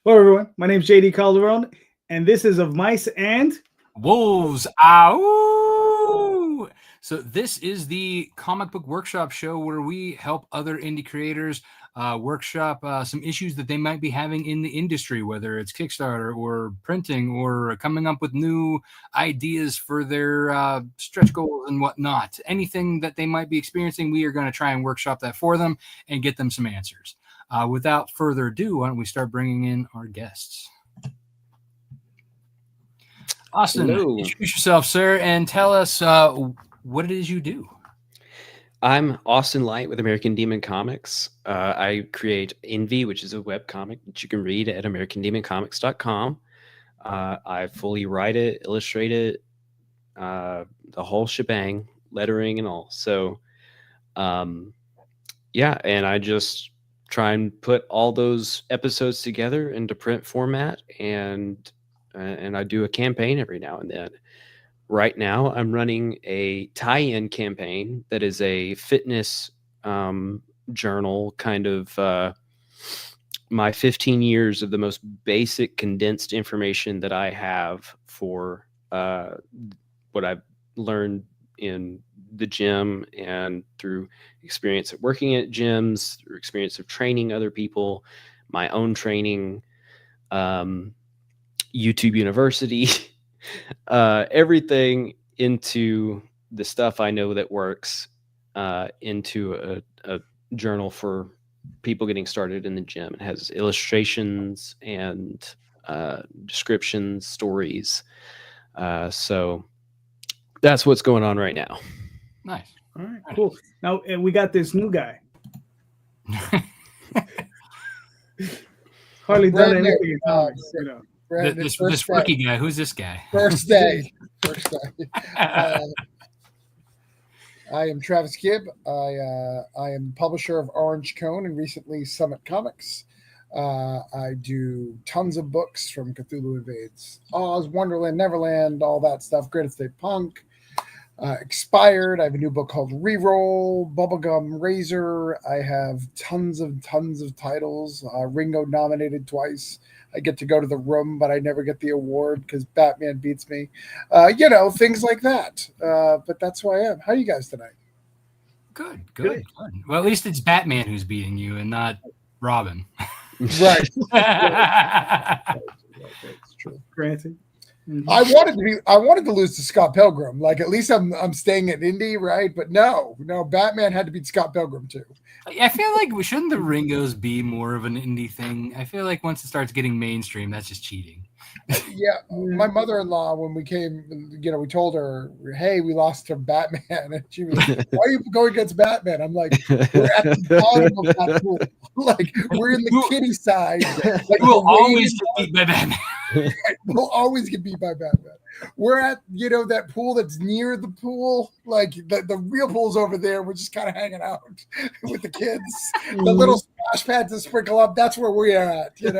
Hello, everyone. My name is JD Calderon, and this is Of Mice and Wolves. Ow! So this is the comic book workshop show where we help other indie creators workshop some issues that they might be having in the industry, whether it's Kickstarter or printing or coming up with new ideas for their stretch goals and whatnot. Anything that they might be experiencing, we are going to try and workshop that for them and get them some answers. Without further ado, why don't we start bringing in our guests? Austin, Hello. Introduce yourself, sir, and tell us what it is you do. I'm Austin Light with American Demon Comics. I create Envy, which is a webcomic that you can read at AmericanDemonComics.com. I fully write it, illustrate it, the whole shebang, lettering and all. So, yeah, and I just try and put all those episodes together into print format, and I do a campaign every now and then. Right now, I'm running a tie-in campaign that is a fitness journal, kind of my 15 years of the most basic condensed information that I have for what I've learned in the gym and through experience of working at gyms, through experience of training other people, my own training, YouTube University, everything into the stuff I know that works into a journal for people getting started in the gym. It has illustrations and descriptions, stories. So that's what's going on right now. Nice. all right, cool. Now we got this new guy. Hardly done Brand new. anything in comics, you know. This rookie guy. Who's this guy? First day. I am Travis Gibb. I am publisher of Orange Cone and recently Summit Comics. I do tons of books from Cthulhu Invades Oz, Wonderland, Neverland, all that stuff. Greatest Day Punk. Expired. I have a new book called Reroll, Bubblegum Razor. I have tons of titles. Ringo nominated twice. I get to go to the room, but I never get the award because Batman beats me. Things like that. But that's who I am. How are you guys tonight? Good. Well, at least it's Batman who's beating you and not Robin. Right. That's true. Granted. Mm-hmm. I wanted to lose to Scott Pilgrim. Like, at least I'm staying at Indy, right? But no, Batman had to beat Scott Pilgrim too. I feel like shouldn't the Ringos be more of an indie thing? I feel like once it starts getting mainstream, that's just cheating. Yeah, my mother-in-law, when we came, we told her, hey, we lost to Batman. And she was like, why are you going against Batman? I'm like, we're at the bottom of that pool. Like, we're in the kiddie side. Like, we'll always get beat by Batman. We'll always get beat by Batman. We're at, that pool that's near the pool. Like, the real pool's over there. We're just kind of hanging out with the kids. The little splash pads to sprinkle up, that's where we are at. We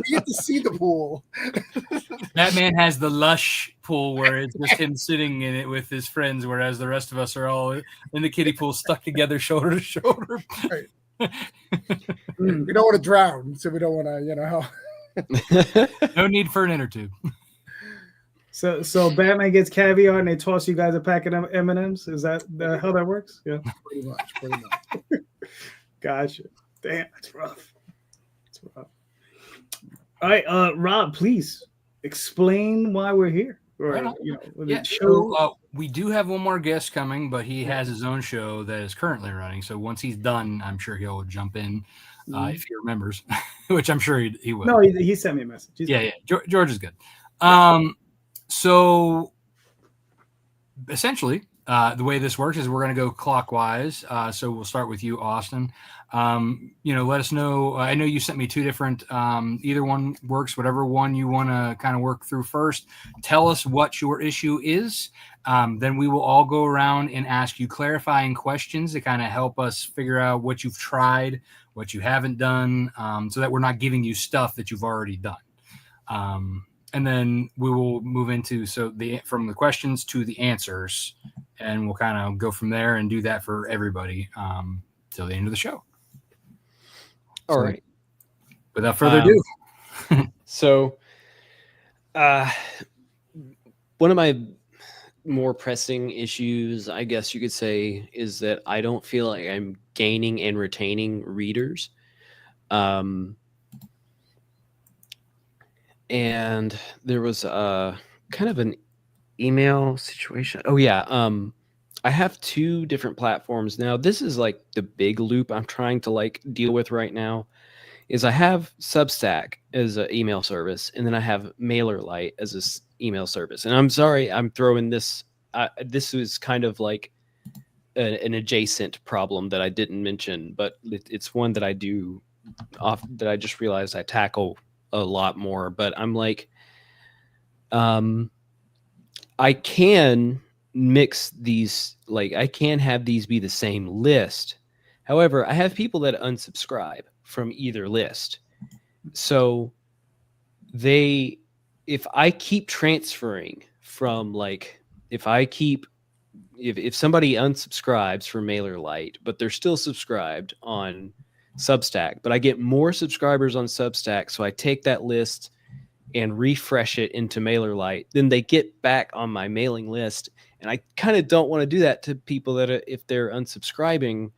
get to see the pool. Batman has the lush pool where it's just him sitting in it with his friends, whereas the rest of us are all in the kiddie pool stuck together, shoulder to shoulder. Right. We don't want to drown, so we don't want to, No need for an inner tube. So Batman gets caviar and they toss you guys a packet of M&Ms. Is that how that works? Yeah, pretty much. Gotcha. Damn, that's rough. All right, Rob, please explain why we're here. Or, So we do have one more guest coming, but he has his own show that is currently running. So once he's done, I'm sure he'll jump in if he remembers, which I'm sure he will. No, he sent me a message. Yeah. George is good. So essentially, the way this works is we're going to go clockwise. So we'll start with you, Austin. Let us know. I know you sent me two different, either one works, whatever one you want to kind of work through first. Tell us what your issue is. Then we will all go around and ask you clarifying questions to kind of help us figure out what you've tried, what you haven't done, so that we're not giving you stuff that you've already done. And then we will move into from the questions to the answers, and we'll kind of go from there and do that for everybody till the end of the show. All right. Without further ado. So, one of my more pressing issues, I guess you could say, is that I don't feel like I'm gaining and retaining readers. And there was a kind of an email situation. Oh yeah. I have 2 different platforms now. This is like the big loop I'm trying to like deal with right now. Is I have Substack as an email service, and then I have MailerLite as an email service. And I'm sorry, I'm throwing this. This is kind of like an adjacent problem that I didn't mention, but it's one that I do that I just realized I tackle a lot more. But I'm like, I can mix these, like I can have these be the same list. However, I have people that unsubscribe from either list. So if I keep transferring from like, if somebody unsubscribes from MailerLite, but they're still subscribed on Substack, but I get more subscribers on Substack, so I take that list and refresh it into MailerLite, then they get back on my mailing list. And I kind of don't want to do that to people that if they're unsubscribing.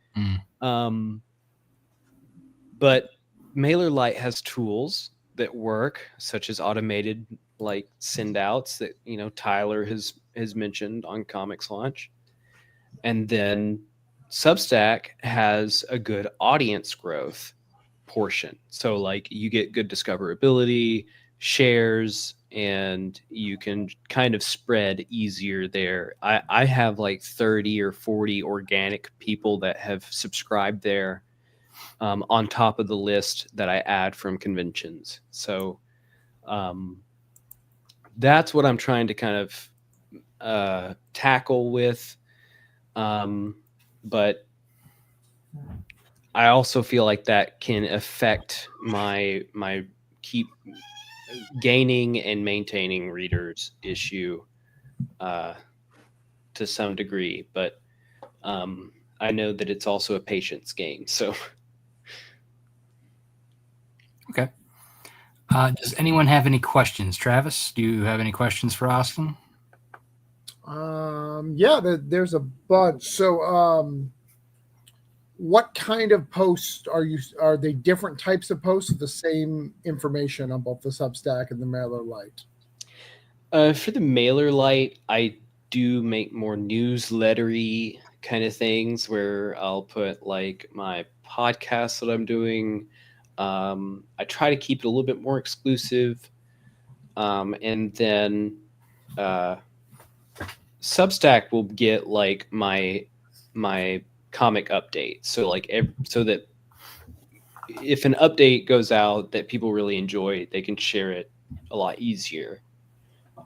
But MailerLite has tools that work, such as automated like send outs that, you know, Tyler has mentioned on Comics Launch. And then Substack has a good audience growth portion. So like you get good discoverability, shares, and you can kind of spread easier there. I have like 30 or 40 organic people that have subscribed there, on top of the list that I add from conventions. So that's what I'm trying to kind of tackle with. But I also feel like that can affect my keep gaining and maintaining readers issue to some degree. But I know that it's also a patience game. So. Okay. Does anyone have any questions? Travis, do you have any questions for Austin? Yeah, there's a bunch. So, what kind of posts are they different types of posts with the same information on both the Substack and the MailerLite? For the MailerLite, I do make more newslettery kind of things where I'll put like my podcast that I'm doing. I try to keep it a little bit more exclusive. And then Substack will get like my comic update. So like so that if an update goes out that people really enjoy, they can share it a lot easier.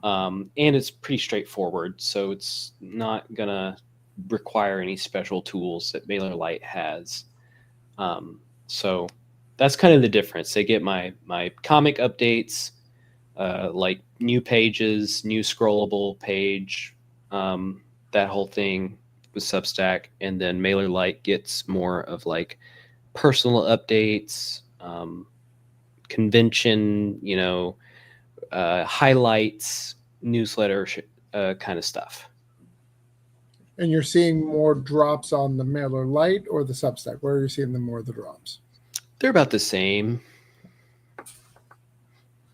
And it's pretty straightforward, so it's not gonna require any special tools that MailerLite has. So that's kind of the difference. They get my comic updates, like new pages, new scrollable page, that whole thing with Substack, and then MailerLite gets more of like personal updates, convention, highlights, newsletter kind of stuff. And you're seeing more drops on the MailerLite or the Substack? Where are you seeing more of the drops? They're about the same.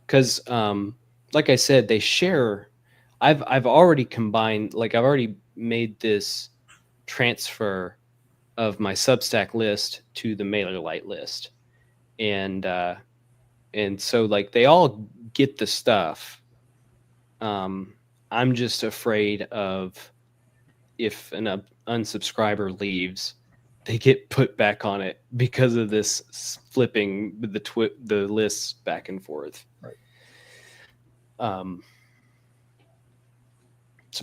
Because, like I said, they share. I've already combined, like I've already made this transfer of my Substack list to the MailerLite list, and so like they all get the stuff. I'm just afraid of if an unsubscriber leaves, they get put back on it because of this flipping the lists back and forth. Right.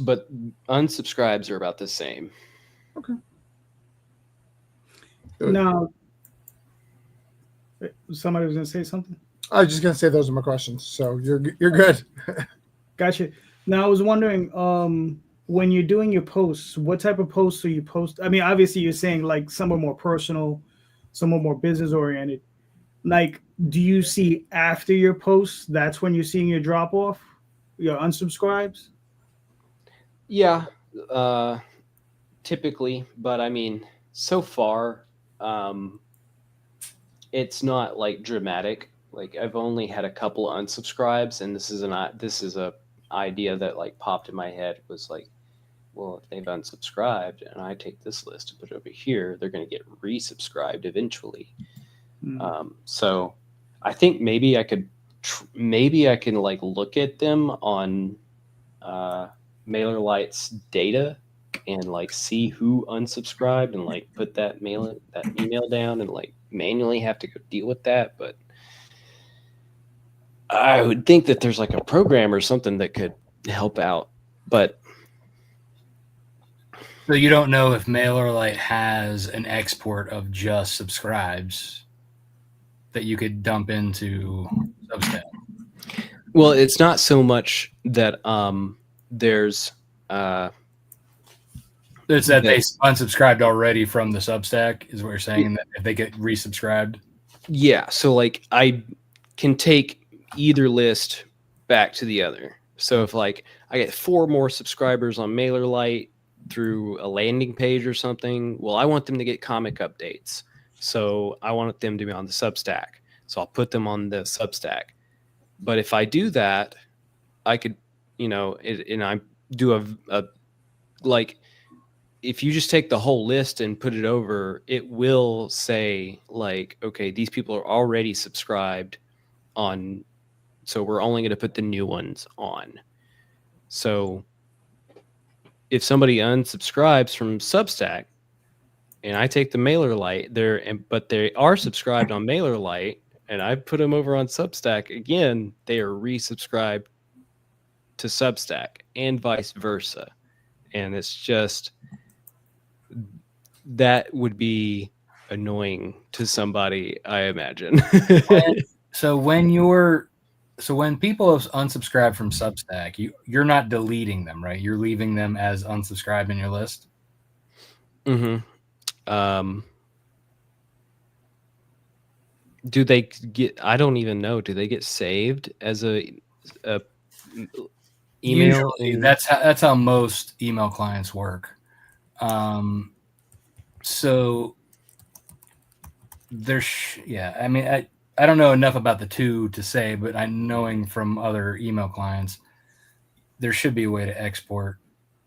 But unsubscribes are about the same. Okay. Now, somebody was going to say something? I was just going to say those are my questions. So you're good. Gotcha. Now, I was wondering, when you're doing your posts, what type of posts are you post? I mean, obviously, you're saying like some are more personal, some are more business oriented. like, do you see after your posts? That's when you're seeing your drop off, your unsubscribes. Yeah, typically, but I mean, so far, it's not like dramatic. Like I've only had a couple of unsubscribes, and this is a idea that like popped in my head. Was like, well, if they've unsubscribed and I take this list and put it over here, they're going to get resubscribed eventually. So I think maybe I could, maybe I can like look at them on MailerLite's data and like see who unsubscribed and like put that email down and like manually have to go deal with that. But I would think that there's like a program or something that could help out. But So you don't know if MailerLite has an export of just subscribes that you could dump into Substack? well, it's not so much that there's It's that they unsubscribed already from the Substack, is what you're saying, and that if they get resubscribed. Yeah, so like I can take either list back to the other. So if like I get 4 more subscribers on MailerLite through a landing page or something, well, I want them to get comic updates. So I want them to be on the Substack. So I'll put them on the Substack. But if I do that, I could, and I do a like, if you just take the whole list and put it over, it will say like, okay, these people are already subscribed on, so we're only going to put the new ones on. So if somebody unsubscribes from Substack and I take the MailerLite but they are subscribed on MailerLite and I put them over on Substack, again, they are resubscribed to Substack and vice versa. And it's just, that would be annoying to somebody, I imagine. So when people have unsubscribed from Substack, you're not deleting them, right? You're leaving them as unsubscribed in your list. Mm-hmm. Do they get? I don't even know. Do they get saved as a email? Usually, that's how most email clients work. So there's, I mean, I don't know enough about the two to say, but I'm knowing from other email clients, there should be a way to export,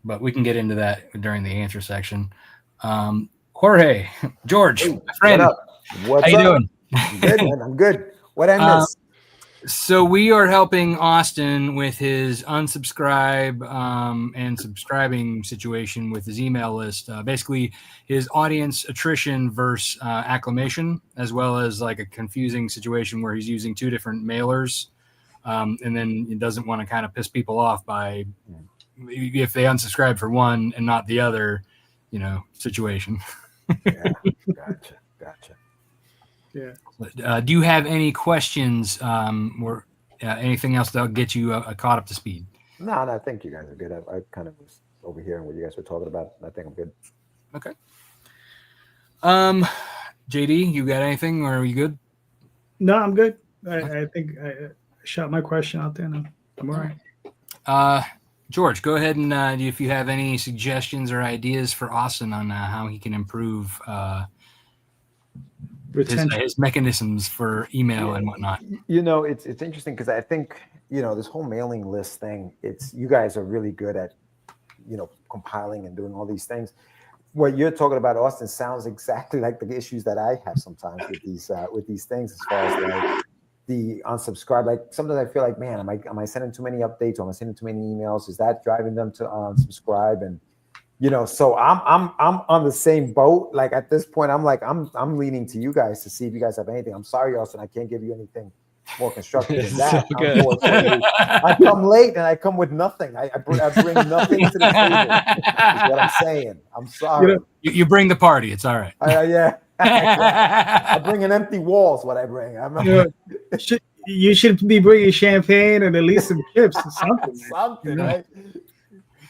but we can get into that during the answer section. Jorge, George, Hey, my friend, What's how you up? doing? I'm good, man. I'm good. What I miss? So we are helping Austin with his unsubscribe and subscribing situation with his email list. Basically, his audience attrition versus acclimation, as well as like a confusing situation where he's using 2 different mailers, and then he doesn't want to kind of piss people off by if they unsubscribe for one and not the other, situation. Yeah, gotcha. Yeah. Do you have any questions or anything else that'll get you caught up to speed? No, I think you guys are good. I kind of was overhearing what you guys were talking about. I think I'm good. Okay. JD, you got anything, or are you good? No, I'm good. I think I shot my question out there. No, I'm all right. George, go ahead and if you have any suggestions or ideas for Austin on how he can improve his mechanisms for email and whatnot. It's interesting because I think this whole mailing list thing. You guys are really good at compiling and doing all these things. What you're talking about, Austin, sounds exactly like the issues that I have sometimes with these things, as far as like the unsubscribe. Like sometimes I feel like, man, am I sending too many updates, or am I sending too many emails? Is that driving them to unsubscribe? And so I'm on the same boat. Like at this point, I'm like, I'm leaning to you guys to see if you guys have anything. I'm sorry, Austin, I can't give you anything more constructive than that. So good. Unfortunately, I come late and I come with nothing. I bring nothing to the table. Is what I'm saying. I'm sorry. You bring the party. It's all right. Yeah. I bring an empty walls. What I bring. You should be bringing champagne and at least some chips or something. Something, right?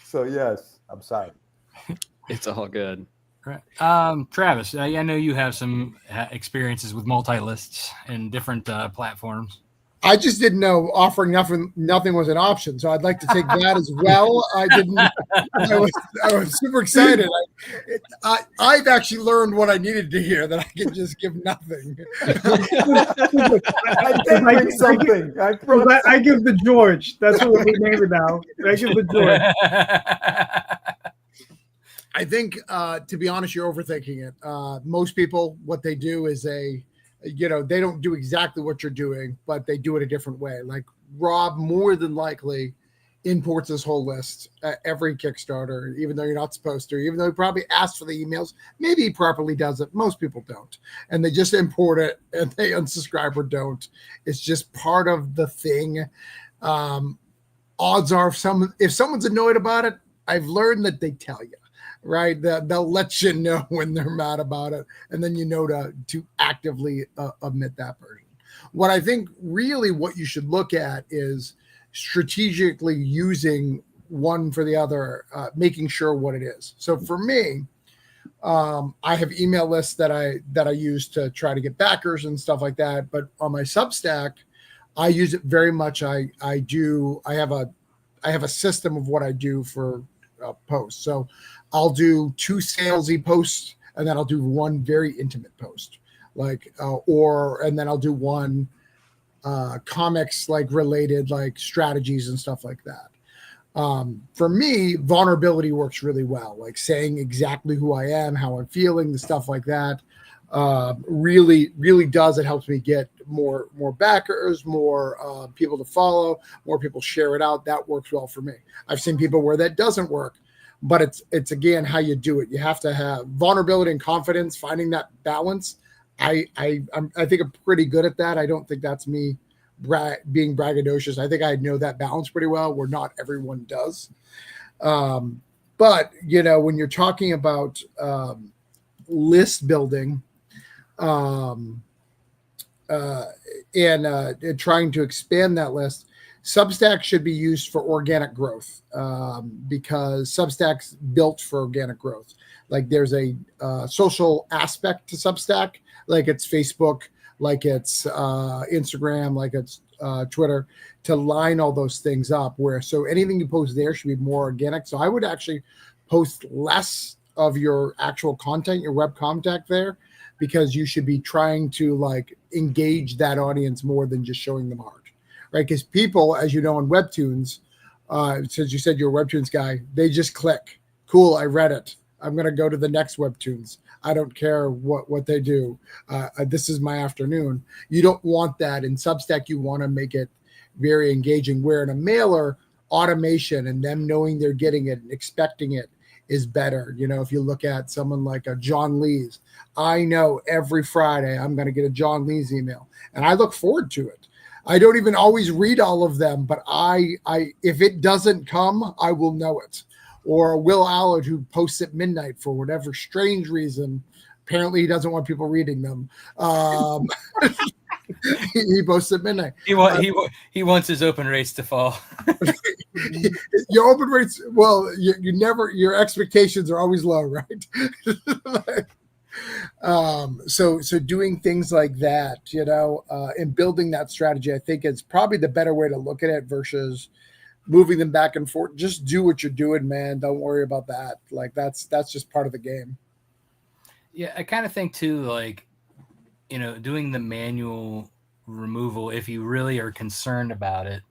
So yes, I'm sorry. It's all good. Right. Travis, I know you have some experiences with multi-lists and different platforms. I just didn't know offering nothing was an option, so I'd like to take that as well. I didn't. I was super excited. I've actually learned what I needed to hear, that I can just give nothing. I did bring something. I give the George. That's what we name it now. I give the George. I think, to be honest, you're overthinking it. Most people, what they do is they don't do exactly what you're doing, but they do it a different way. Like Rob more than likely imports this whole list at every Kickstarter, even though you're not supposed to, even though he probably asked for the emails. Maybe he properly does it. Most people don't. And they just import it and they unsubscribe or don't. It's just part of the thing. Odds are if someone's annoyed about it, I've learned that they tell you. Right, they'll let you know when they're mad about it, and then you know to actively omit that person. What I think really what you should look at is strategically using one for the other, making sure what it is. So for me, I have email lists that I use to try to get backers and stuff like that. But on my Substack, I use it very much. I have a system of what I do for posts. So I'll do 2 salesy posts, and then I'll do 1 very intimate post, and then I'll do 1 comics related, strategies and stuff like that. For me, vulnerability works really well, like saying exactly who I am, how I'm feeling, the stuff like that. Really, really does. It helps me get more backers, more people to follow, more people share it out. That works well for me. I've seen people where that doesn't work, but it's again how you do it. You have to have vulnerability and confidence, finding that balance. I think I'm pretty good at that. I don't think that's me being braggadocious. I think I know that balance pretty well, where not everyone does. But when you're talking about list building, and trying to expand that list, Substack should be used for organic growth, because Substack's built for organic growth. Like there's a social aspect to Substack, like it's Facebook, like it's Instagram, like it's Twitter, to line all those things up. So anything you post there should be more organic. So I would actually post less of your actual content, your web content there, because you should be trying to engage that audience more than just showing them art. Right, because people, as you know, in Webtoons, since you said you're a Webtoons guy, they just click. Cool, I read it. I'm going to go to the next Webtoons. I don't care what they do. This is my afternoon. You don't want that. In Substack, you want to make it very engaging, where in a mailer, automation and them knowing they're getting it and expecting it is better. If you look at someone like a John Lees, I know every Friday I'm going to get a John Lees email, and I look forward to it. I don't even always read all of them, but I if it doesn't come, I will know it. Or Will Allard, who posts at midnight for whatever strange reason. Apparently, he doesn't want people reading them. He posts at midnight. He wants his open rates to fall. Your open rates, well, you never. Your expectations are always low, right? So doing things like that, and building that strategy, I think is probably the better way to look at it versus moving them back and forth. Just do what you're doing, man. Don't worry about that. That's just part of the game. Yeah, I kind of think too, doing the manual removal, if you really are concerned about it.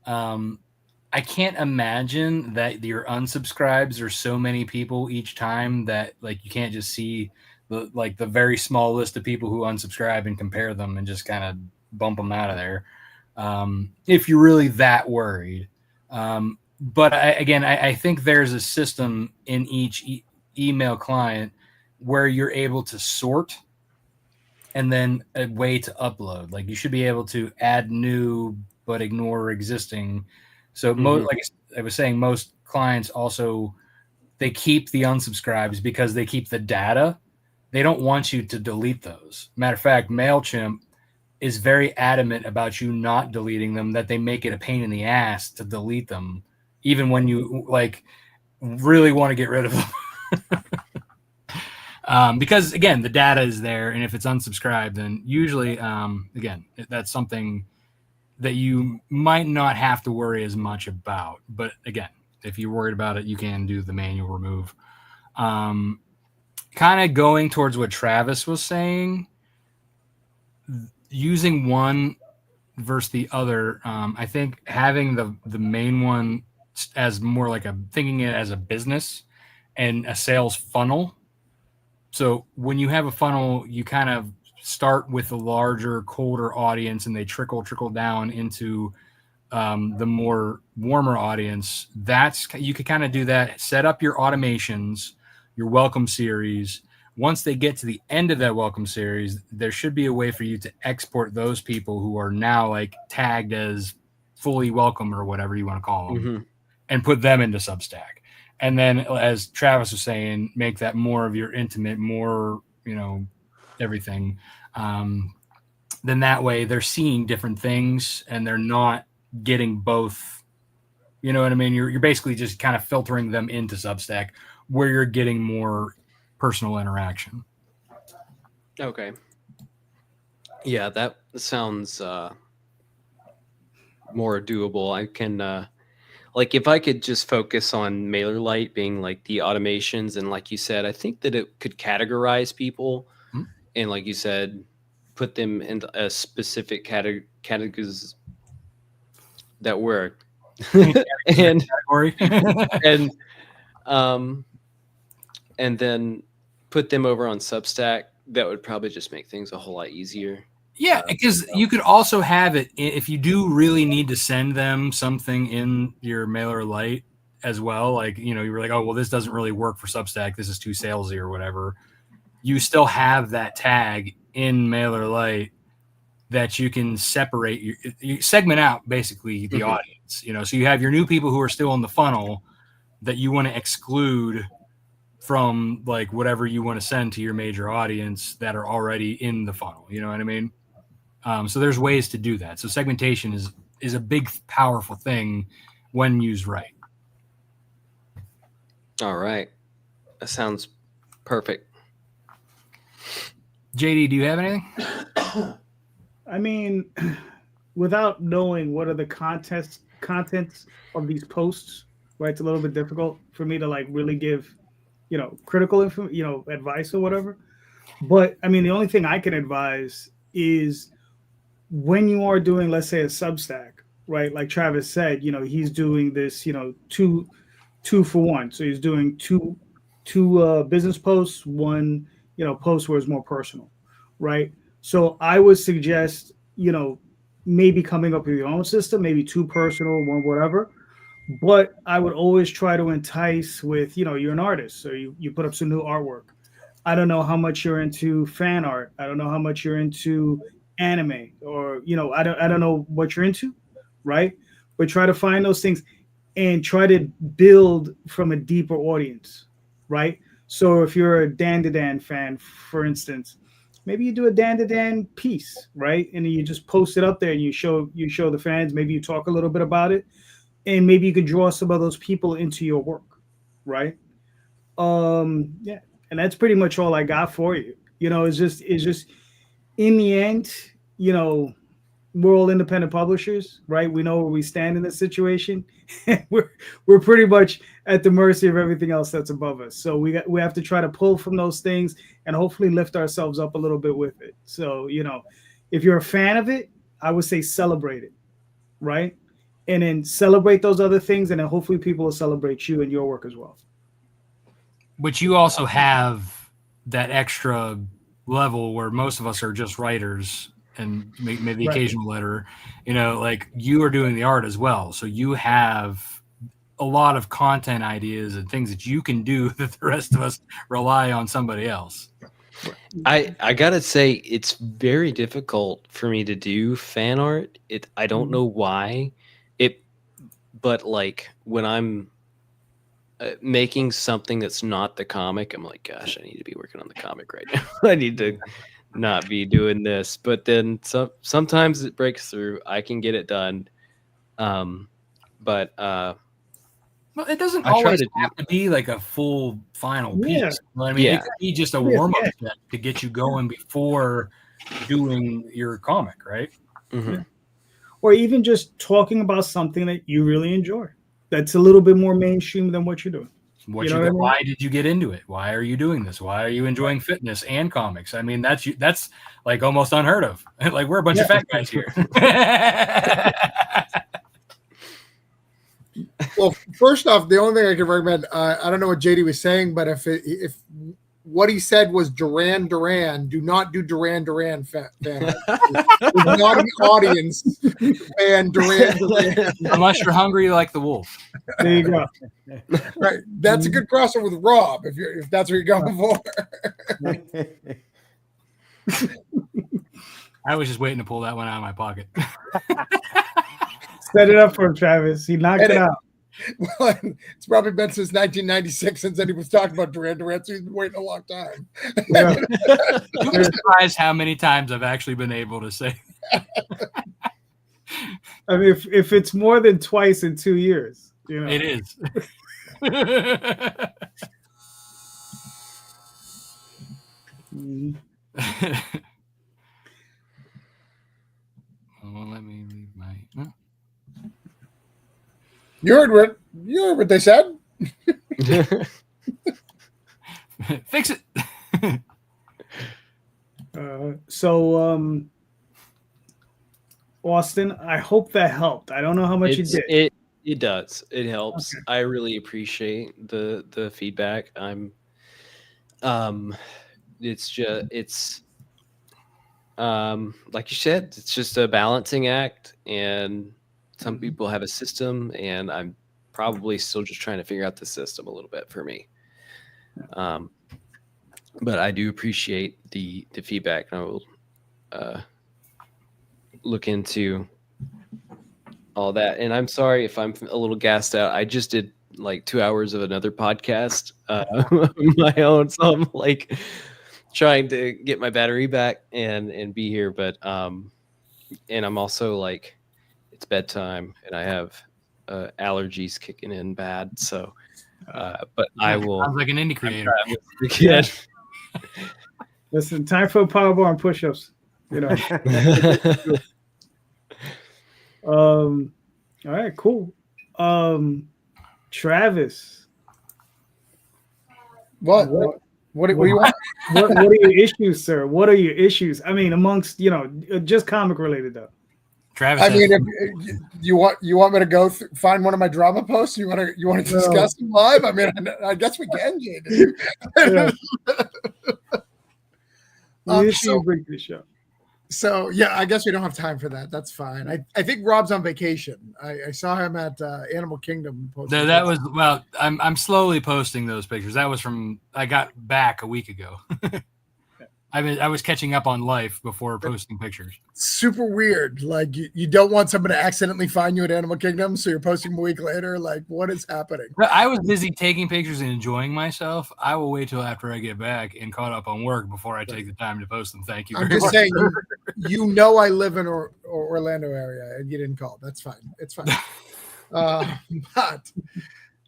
I can't imagine that your unsubscribes are so many people each time that you can't just see the very small list of people who unsubscribe and compare them and just kind of bump them out of there. If you're really that worried. But I think there's a system in each email client where you're able to sort and then a way to upload. You should be able to add new, but ignore existing. So like I was saying, most clients also, they keep the unsubscribes because they keep the data. They don't want you to delete those. Matter of fact, MailChimp is very adamant about you not deleting them, that they make it a pain in the ass to delete them, even when you really want to get rid of them. Because again, the data is there, and if it's unsubscribed, then usually, again, that's something that you might not have to worry as much about. But again, if you're worried about it, you can do the manual remove. Kind of going towards what Travis was saying, using one versus the other. I think having the main one as more like thinking it as a business and a sales funnel. So when you have a funnel, you kind of start with a larger, colder audience, and they trickle down into the more warmer audience. You could kind of do that. Set up your automations, your welcome series. Once they get to the end of that welcome series, there should be a way for you to export those people who are now like tagged as fully welcome or whatever you want to call them, and put them into Substack. And then, as Travis was saying, make that more of your intimate, more, everything. Then that way they're seeing different things and they're not getting both. You know what I mean? You're basically just kind of filtering them into Substack where you're getting more personal interaction. Okay. Yeah, that sounds more doable. I can like if I could just focus on MailerLite being like the automations, and like you said, I think that it could categorize people, and like you said, put them in a specific categories that work, and and then put them over on Substack. That would probably just make things a whole lot easier. Yeah, because you could also have it if you do really need to send them something in your MailerLite as well. Like, you were like, oh, well, this doesn't really work for Substack. This is too salesy or whatever. You still have that tag in MailerLite that you can separate. You segment out basically the audience. So you have your new people who are still in the funnel that you want to exclude from like whatever you want to send to your major audience that are already in the funnel. You know what I mean? So there's ways to do that. So segmentation is a big, powerful thing when used right. All right. That sounds perfect. JD, do you have anything? I mean, without knowing what are the contents of these posts, right? It's a little bit difficult for me to like really give, critical advice or whatever. But I mean, the only thing I can advise is when you are doing, let's say, a Substack, right? Like Travis said, he's doing this, two for one. So he's doing two business posts, one, post where it's more personal, right? So I would suggest, maybe coming up with your own system, maybe two personal, one whatever. But I would always try to entice with, you're an artist, so you put up some new artwork. I don't know how much you're into fan art. I don't know how much you're into anime, or I don't know what you're into, right? But try to find those things and try to build from a deeper audience, right? So if you're a Dan fan, for instance, maybe you do a Dan piece, right? And you just post it up there and you show the fans. Maybe you talk a little bit about it, and maybe you could draw some of those people into your work, right? Yeah, and that's pretty much all I got for you. It's just in the end, we're all independent publishers, right? We know where we stand in this situation. we're pretty much at the mercy of everything else that's above us. So we have to try to pull from those things and hopefully lift ourselves up a little bit with it. So, if you're a fan of it, I would say celebrate it, right? And then celebrate those other things, and then hopefully people will celebrate you and your work as well. But you also have that extra level where most of us are just writers and maybe the occasional letter, like you are doing the art as well. So you have a lot of content ideas and things that you can do that the rest of us rely on somebody else. I gotta say, it's very difficult for me to do fan art. I don't know why. But like when I'm making something that's not the comic, I'm like, gosh, I need to be working on the comic right now. I need to not be doing this. But then sometimes it breaks through. I can get it done. But Well, it doesn't I try always to have to be like a full final piece. Yeah. You know what I mean, Yeah. it could be just a warm up set to get you going before doing your comic, right? Mhm. Or even just talking about something that you really enjoy. That's a little bit more mainstream than what you're doing. What You you know what I mean? Why did you get into it? Why are you doing this? Why are you enjoying fitness and comics? I mean, that's like almost unheard of. Like we're a bunch of fat guys here. Well, first off, the only thing I can recommend, I don't know what JD was saying, but if what he said was Duran Duran, do not do Duran Duran fan. There's not an audience fan Duran Duran. Unless you're hungry like the wolf. There you go. Right. That's a good crossover with Rob if that's what you're going for. I was just waiting to pull that one out of my pocket. Set it up for him, Travis. He knocked it out. Well, it's probably been since 1996 since anyone was talking about Duran Duran, so he's been waiting a long time. Yeah. You'll be surprised how many times I've actually been able to say. I mean, if it's more than twice in 2 years, you know. It is. Mhm. Well, let me leave my. You heard what they said? Fix it. Austin, I hope that helped. I don't know how much you did. It does. It helps. Okay. I really appreciate the feedback. It's like you said, it's just a balancing act, and some people have a system, and I'm probably still just trying to figure out the system a little bit for me. But I do appreciate the feedback, and I will look into all that. And I'm sorry if I'm a little gassed out. I just did like 2 hours of another podcast on my own, so I'm like trying to get my battery back and be here. But and I'm also like, it's bedtime and I have allergies kicking in bad. So, but I will. Sounds like an indie creator. Yeah. Listen, time for a power bar and push-ups. You know. All right, cool. Travis, What do you want? what are your issues, sir? What are your issues? I mean, amongst just comic related though. Travis. I mean, if you want me to go find one of my drama posts, you want to discuss them live? I mean, I guess we can, Jaden. Yeah. You bring to the show. So yeah, I guess we don't have time for that. That's fine. I think Rob's on vacation. I saw him at Animal Kingdom. That was I'm slowly posting those pictures. That was from I got back a week ago. I was catching up on life before posting pictures. Super weird. Like you don't want someone to accidentally find you at Animal Kingdom, so you're posting a week later. Like, what is happening? I was busy taking pictures and enjoying myself. I will wait till after I get back and caught up on work before I take the time to post them. Thank you. I'm just saying, I live in Orlando area, and you didn't call. That's fine. It's fine. But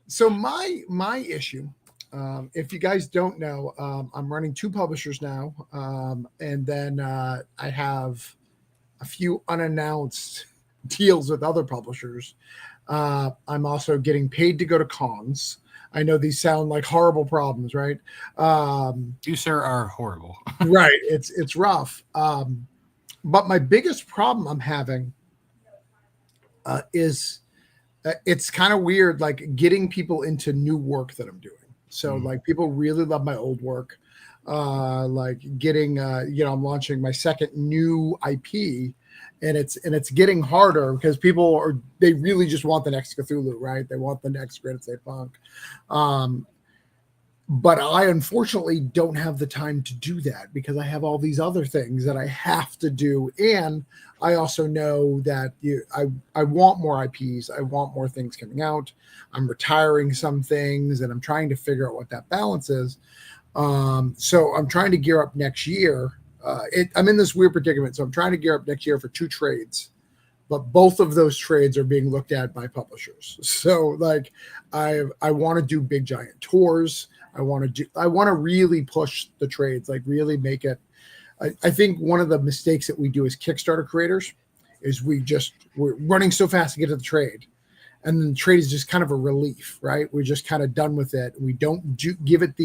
so my issue. If you guys don't know, I'm running 2 publishers now, and then I have a few unannounced deals with other publishers. I'm also getting paid to go to cons. I know these sound like horrible problems, right? You, sir, are horrible. Right. It's rough. But my biggest problem I'm having is it's kind of weird, like getting people into new work that I'm doing. So like people really love my old work, like getting, I'm launching my second new IP, and it's getting harder because they really just want the next Cthulhu, right? They want the next Granite State Punk. But I unfortunately don't have the time to do that because I have all these other things that I have to do. And I also know that I want more IPs. I want more things coming out. I'm retiring some things and I'm trying to figure out what that balance is. So I'm trying to gear up next year. I'm in this weird predicament. So I'm trying to gear up next year for 2 trades. but both of those trades are being looked at by publishers. So like I want to do big giant tours. I want to really push the trades, like really make it. I think one of the mistakes that we do as Kickstarter creators is we're running so fast to get to the trade. And then the trade is just kind of a relief, right? We're just kind of done with it. We don't give it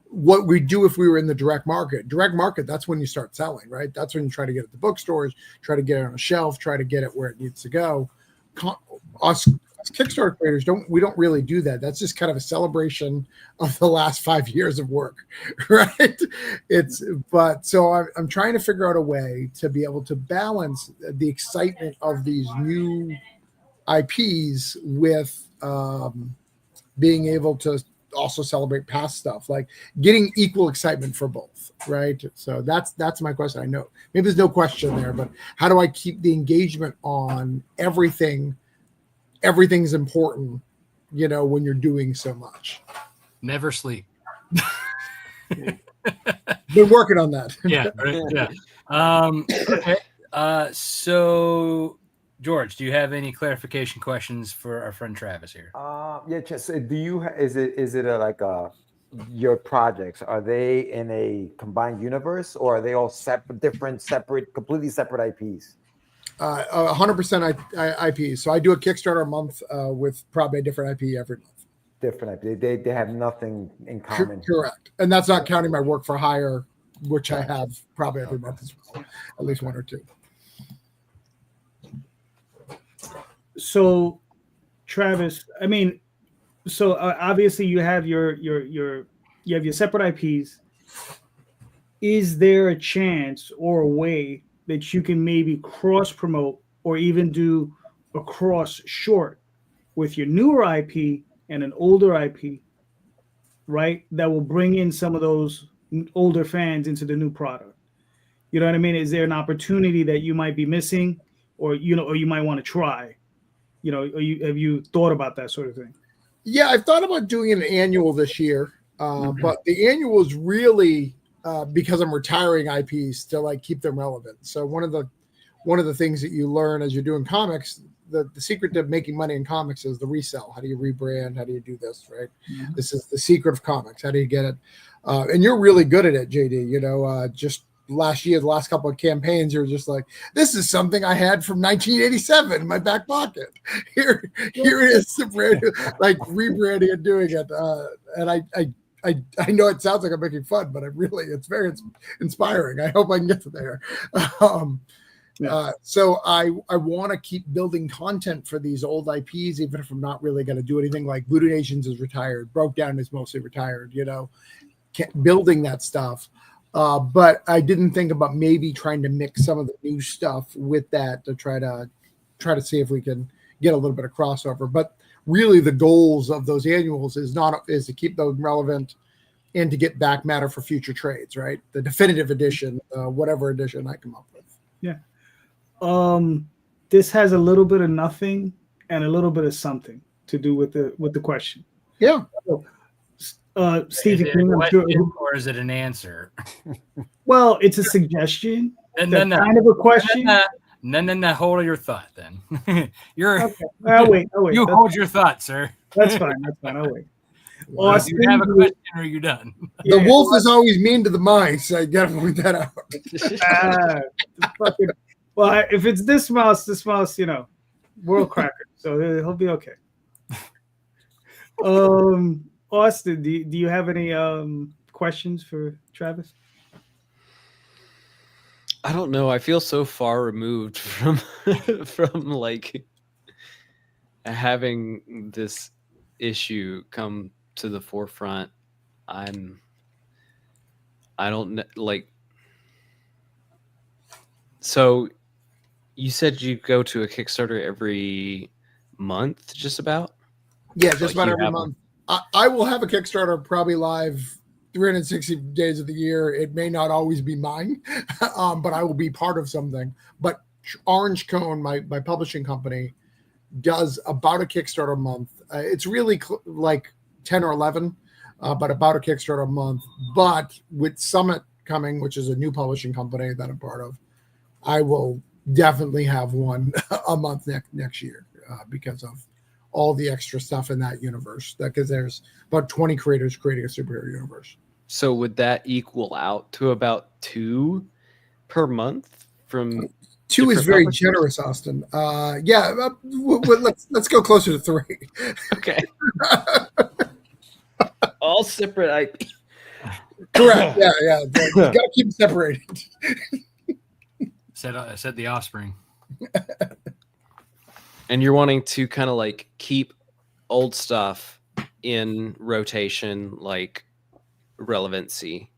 what we do if we were in the direct market. Direct market, that's when you start selling, right? That's when you try to get it at the bookstores, try to get it on a shelf, try to get it where it needs to go. Us Kickstarter creators we don't really do that. That's just kind of a celebration of the last 5 years of work, right? So I'm trying to figure out a way to be able to balance the excitement of these new IPs with being able to also celebrate past stuff, like getting equal excitement for both, right? So that's my question. I know maybe there's no question there, but how do I keep the engagement on everything? Everything's important, when you're doing so much. Never sleep. Been working on that. Yeah. Right, yeah. Okay. So George, do you have any clarification questions for our friend Travis here? Yeah. Just do you? Is it your projects? Are they in a combined universe, or are they all completely separate IPs? 100% IPs. So I do a Kickstarter a month with probably a different IP every month. Different IP. They have nothing in common. Correct, and that's not counting my work for hire, which I have probably every month as well, at least one or two. So, Travis, obviously you have your separate IPs. Is there a chance or a way that you can maybe cross promote or even do a cross short with your newer IP and an older IP, right? That will bring in some of those older fans into the new product. You know what I mean? Is there an opportunity that you might be missing, or you might want to try? Have you thought about that sort of thing? Yeah, I've thought about doing an annual this year, but the annual is really because I'm retiring IPs to keep them relevant. So one of the things that you learn as you're doing comics, the secret to making money in comics is the resell. How do you rebrand? How do you do this? Right. Mm-hmm. This is the secret of comics. How do you get it? And you're really good at it, JD. Just last year, the last couple of campaigns, you're just like, this is something I had from 1987 in my back pocket. Here it is, rebranding and doing it. And I know it sounds like I'm making fun, but it's very inspiring. I hope I can get to there. So I want to keep building content for these old IPs, even if I'm not really going to do anything. Like Voodoo Nations is retired, Broke Down is mostly retired, building that stuff. But I didn't think about maybe trying to mix some of the new stuff with that to try to see if we can get a little bit of crossover. But really the goals of those annuals is to keep those relevant and to get back matter for future trades, right? The definitive edition, whatever edition I come up with. Yeah. This has a little bit of nothing and a little bit of something to do with the question. Yeah. Steve, or is it an answer? Well, it's a suggestion. And then kind of a question. No, hold your thought then. You're okay. I'll wait. You hold your thought, sir. That's fine. I'll wait. Do you have a question or are you done? The wolf is always mean to the mice. I gotta point that out. Well, if it's this mouse, world cracker. So he'll be okay. Austin, do you have any questions for Travis? I don't know. I feel so far removed from having this issue come to the forefront. I don't know. So you said you go to a Kickstarter every month, just about? Yeah, just about every month. I will have a Kickstarter probably live 360 days of the year. It may not always be mine, but I will be part of something. But Orange Cone, my publishing company, does about a Kickstarter a month. It's really like 10 or 11, but about a Kickstarter a month. But with Summit coming, which is a new publishing company that I'm part of, I will definitely have one a month next year because of all the extra stuff in that universe. Because there's about 20 creators creating a superhero universe. So would that equal out to about 2 per month from 2 is different very publishers? generous, Austin. Let's go closer to 3. Okay. All separate IP. Correct. Yeah. You got to keep them separated. Said the offspring. And you're wanting to kind of like keep old stuff in rotation, like relevancy.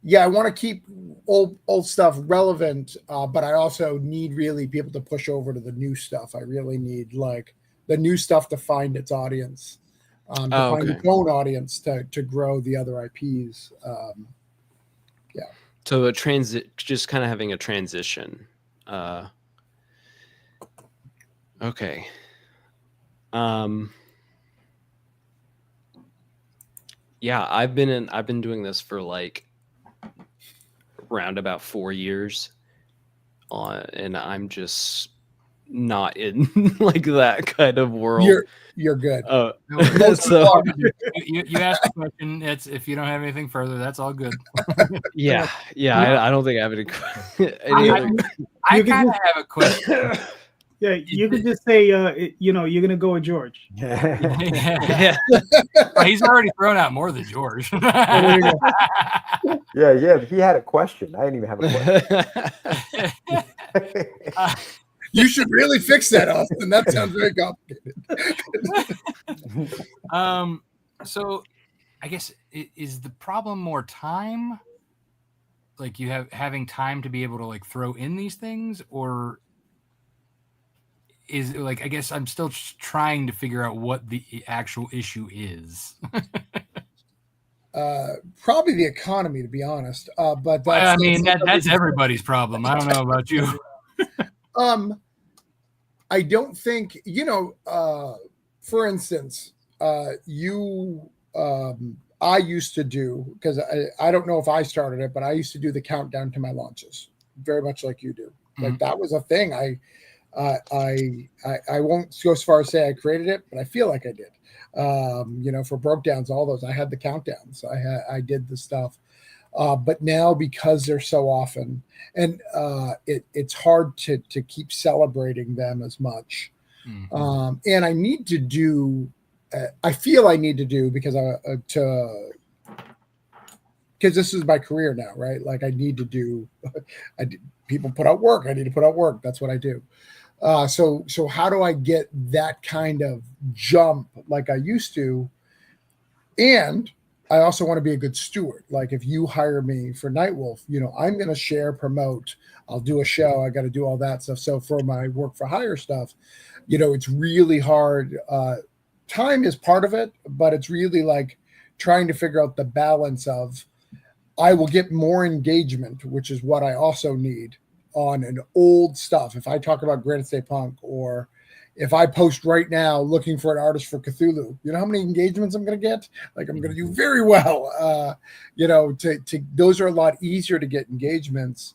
Yeah, I want to keep old stuff relevant, but I also need really people to push over to the new stuff. I really need like the new stuff to find its audience, find its own audience to grow the other IPs. So just kind of having a transition. Okay. Yeah, I've been doing this for like around about 4 years and I'm just not in like that kind of world. You're good. So you asked a question. It's if you don't have anything further, that's all good. yeah. I don't think I have any other. I kind of have a question. Yeah, you could just say, you're gonna go with George. Yeah. Well, he's already thrown out more than George. Yeah. He had a question. I didn't even have a question. You should really fix that, Austin. That sounds very complicated. So I guess is the problem more time? Like you having time to be able to like throw in these things, or is like, I guess I'm still trying to figure out what the actual issue is. Probably the economy, to be honest. But that's everybody's problem. I don't know about you. I don't think, for instance, I used to do, because I don't know if I started it, but I used to do the countdown to my launches, very much like you do. Mm-hmm. Like that was a thing. I won't go as far as say I created it, but I feel like I did. For Broke Downs, all those, I had the countdowns. I did the stuff. But now, because they're so often, and it's hard to keep celebrating them as much. Mm-hmm. And I need to do, I feel I need to do, because this is my career now, right? Like I need to do, people put out work. I need to put out work. That's what I do. So how do I get that kind of jump like I used to? And I also want to be a good steward. Like if you hire me for Nightwolf, I'm going to share, promote, I'll do a show. I got to do all that stuff. So for my work for hire stuff, it's really hard. Time is part of it, but it's really like trying to figure out the balance of, I will get more engagement, which is what I also need on an old stuff. If I talk about Granite State Punk, or if I post right now looking for an artist for Cthulhu, you know how many engagements I'm going to get? Like I'm going to do very well. Those are a lot easier to get engagements.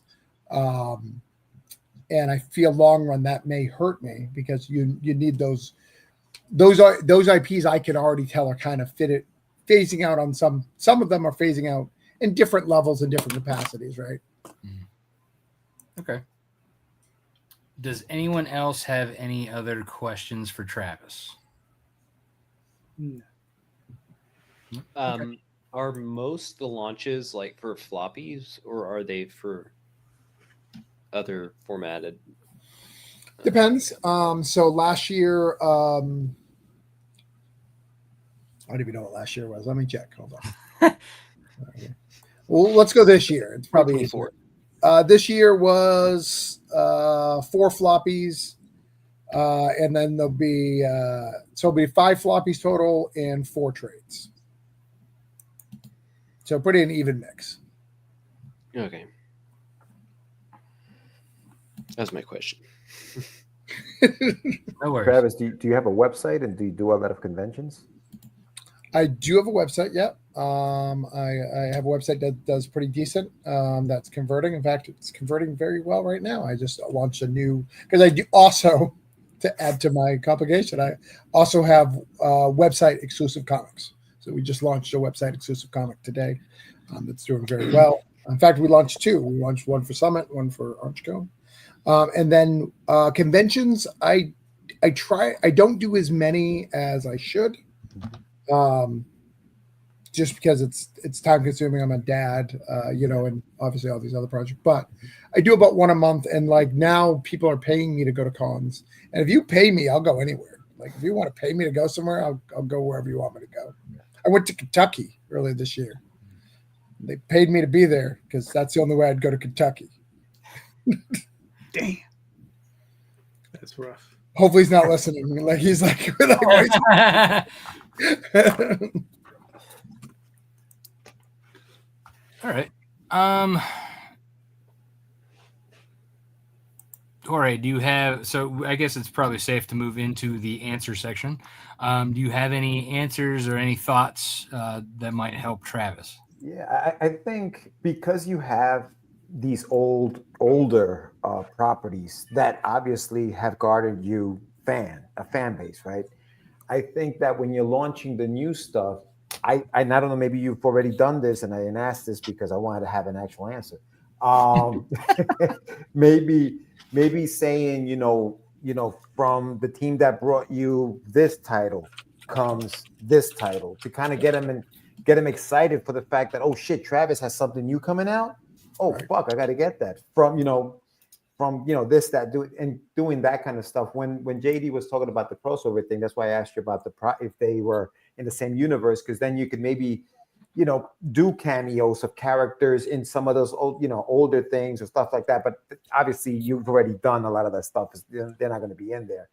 And I feel long run that may hurt me, because you need those IPs. I can already tell are kind of phasing out on some of them are phasing out in different levels and different capacities, right? Okay. Does anyone else have any other questions for Travis? No. Are most the launches like for floppies, or are they for other formatted? Depends. So last year, I don't even know what last year was. Let me check. Hold on. Well, let's go this year. It's probably 24. This year was 4 floppies, and then there'll be 5 floppies total and 4 trades. So pretty an even mix. Okay, that's my question. No worries. Travis, do you have a website, and do you do a lot of conventions? I do have a website. Yeah. I have a website that does pretty decent. That's converting. In fact, it's converting very well right now. I just launched a new because I do also to add to my complication. I also have website exclusive comics. So we just launched a website exclusive comic today that's doing very well. In fact, we launched two. We launched one for Summit, one for Orange Cone, and then conventions. I try. I don't do as many as I should. Just because it's time consuming. I'm a dad, and obviously all these other projects. But I do about one a month, and like now people are paying me to go to cons. And if you pay me, I'll go anywhere. Like if you want to pay me to go somewhere, I'll go wherever you want me to go. I went to Kentucky earlier this year. They paid me to be there because that's the only way I'd go to Kentucky. Damn, that's rough. Hopefully he's not listening. Like he's like, All right. Jorge, do you have, so I guess it's probably safe to move into the answer section. Do you have any answers or any thoughts that might help Travis? Yeah, I think because you have these older properties that obviously have garnered you a fan base, right? I think that when you're launching the new stuff, I don't know, maybe you've already done this, and I didn't ask this because I wanted to have an actual answer. Maybe saying, from the team that brought you this title comes this title to kind of get them excited for the fact that, oh shit, Travis has something new coming out. Oh fuck, I got to get that from this, that, doing that kind of stuff. When JD was talking about the crossover thing, that's why I asked you about if they were in the same universe, because then you could maybe, do cameos of characters in some of those old, older things or stuff like that. But obviously you've already done a lot of that stuff. They're not going to be in there.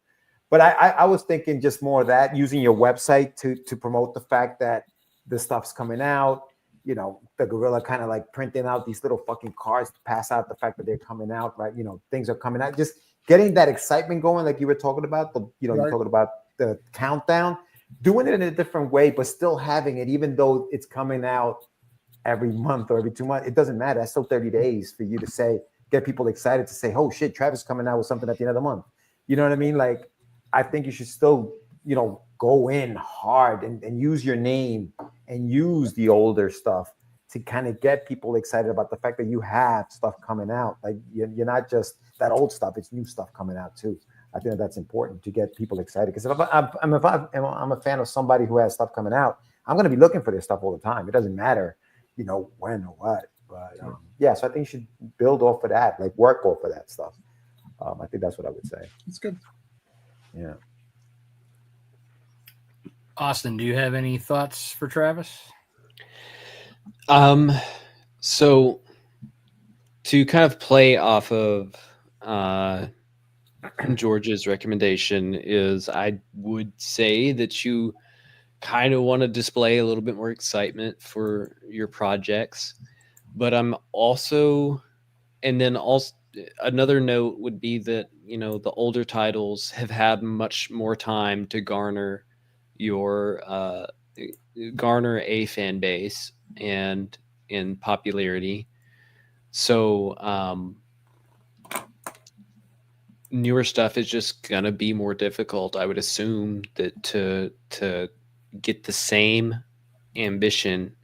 But I was thinking just more of that, using your website to promote the fact that this stuff's coming out. The gorilla kind of like printing out these little fucking cards to pass out the fact that they're coming out, right? Things are coming out. Just getting that excitement going, like you were talking about. You're talking about the countdown, doing it in a different way, but still having it, even though it's coming out every month or every 2 months. It doesn't matter. That's still 30 days for you to get people excited to say, oh shit, Travis is coming out with something at the end of the month. You know what I mean? Like, I think you should still, go in hard and use your name and use the older stuff to kind of get people excited about the fact that you have stuff coming out. Like you're not just that old stuff, it's new stuff coming out too. I think that's important to get people excited, because if I'm a fan of somebody who has stuff coming out, I'm going to be looking for their stuff all the time. It doesn't matter, when or what. But so I think you should build off of that, like work off of that stuff. I think that's what I would say. It's good. Yeah. Austin, do you have any thoughts for Travis? So to kind of play off of George's recommendation is, I would say that you kind of want to display a little bit more excitement for your projects, but I'm also, and then also another note would be that, the older titles have had much more time to garner a fan base and in popularity. So newer stuff is just gonna be more difficult. I would assume that to get the same ambition,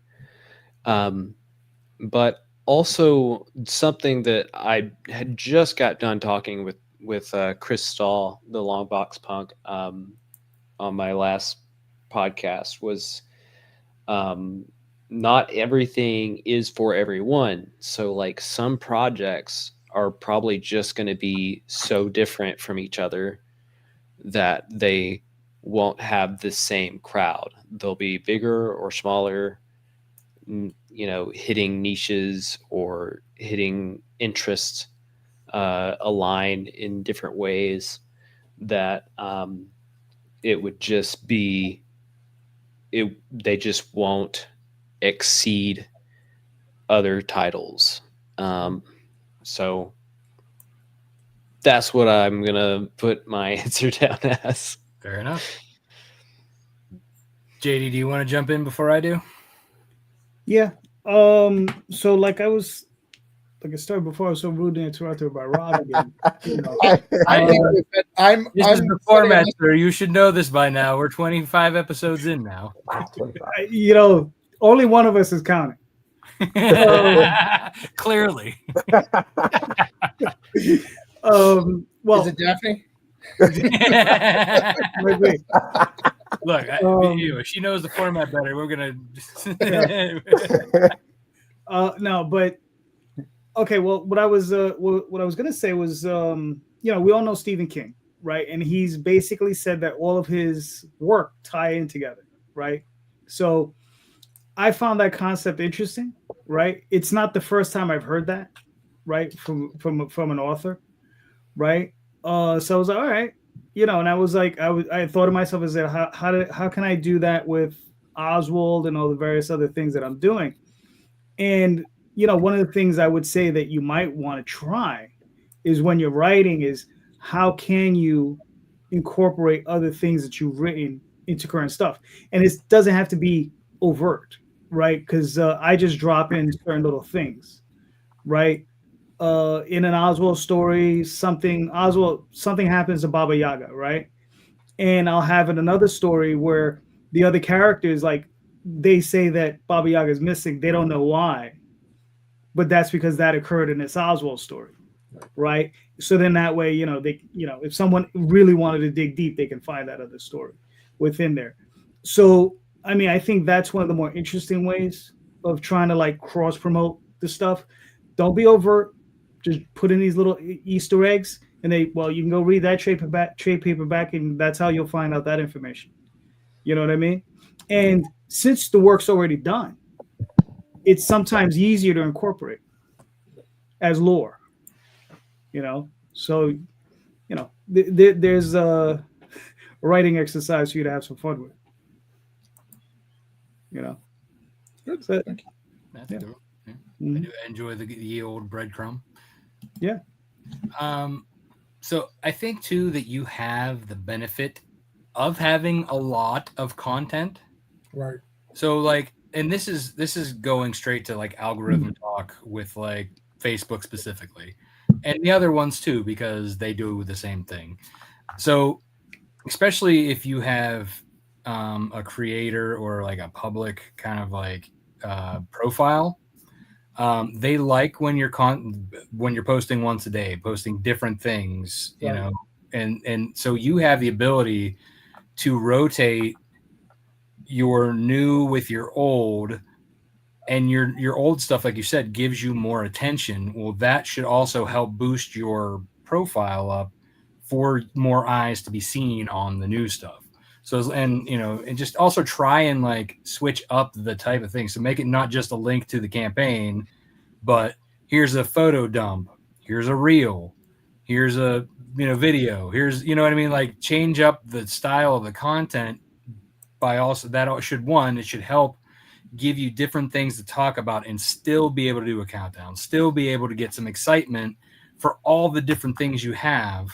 but also something that I had just got done talking with Chris Stahl, the Long Box Punk, on my last podcast was, not everything is for everyone. So like some projects are probably just going to be so different from each other that they won't have the same crowd. They'll be bigger or smaller, hitting niches or hitting interests aligned in different ways that it would just be, they just won't exceed other titles. So that's what I'm gonna put my answer down as. Fair enough. JD, do you want to jump in before I do? Yeah. So like I started before, I was so rudely interrupted by Rob again. You know, I think that I'm. This I'm is the format, sir. You should know this by now. We're 25 episodes in now. Wow, 25. you know, only one of us is counting. Clearly. Well, Is it Daphne? wait. Look, she knows the format better. We're gonna. No, but okay. Well, what I was gonna say was, we all know Stephen King, right? And he's basically said that all of his work tie in together, right? So I found that concept interesting, right? It's not the first time I've heard that, right, from an author, right? So I was like, all right, and I was like, I thought to myself, is that how can I do that with Oswald and all the various other things that I'm doing? And one of the things I would say that you might want to try is when you're writing is how can you incorporate other things that you've written into current stuff, and it doesn't have to be overt, right? Because I just drop in certain little things, right? In an Oswald story, something happens to Baba Yaga, right? And I'll have in another story where the other characters, like, they say that Baba Yaga is missing. They don't know why, but that's because that occurred in this Oswald story, right? So then that way, if someone really wanted to dig deep, they can find that other story within there. So, I mean, I think that's one of the more interesting ways of trying to like cross promote the stuff. Don't be overt. Just put in these little Easter eggs, and you can go read that trade paperback, and that's how you'll find out that information. You know what I mean? And since the work's already done, it's sometimes easier to incorporate as lore. So there's a writing exercise for you to have some fun with. Good. So, Thank you. That's Yeah. cool. Yeah. Mhm. I do enjoy the old breadcrumb. Yeah. So I think too that you have the benefit of having a lot of content. Right. So like, and this is going straight to like algorithm talk with like Facebook specifically, and the other ones too, because they do the same thing. So especially if you have a creator or like a public kind of like profile, they like when you're posting once a day, posting different things, Right. and so you have the ability to rotate your new with your old, and your old stuff, like you said, gives you more attention. Well, that should also help boost your profile up for more eyes to be seen on the new stuff. So, and just also try and like switch up the type of thing. So make it not just a link to the campaign, but here's a photo dump, here's a reel, here's a video, here's what I mean. Like change up the style of the content by also that it should help give you different things to talk about and still be able to do a countdown, still be able to get some excitement for all the different things you have,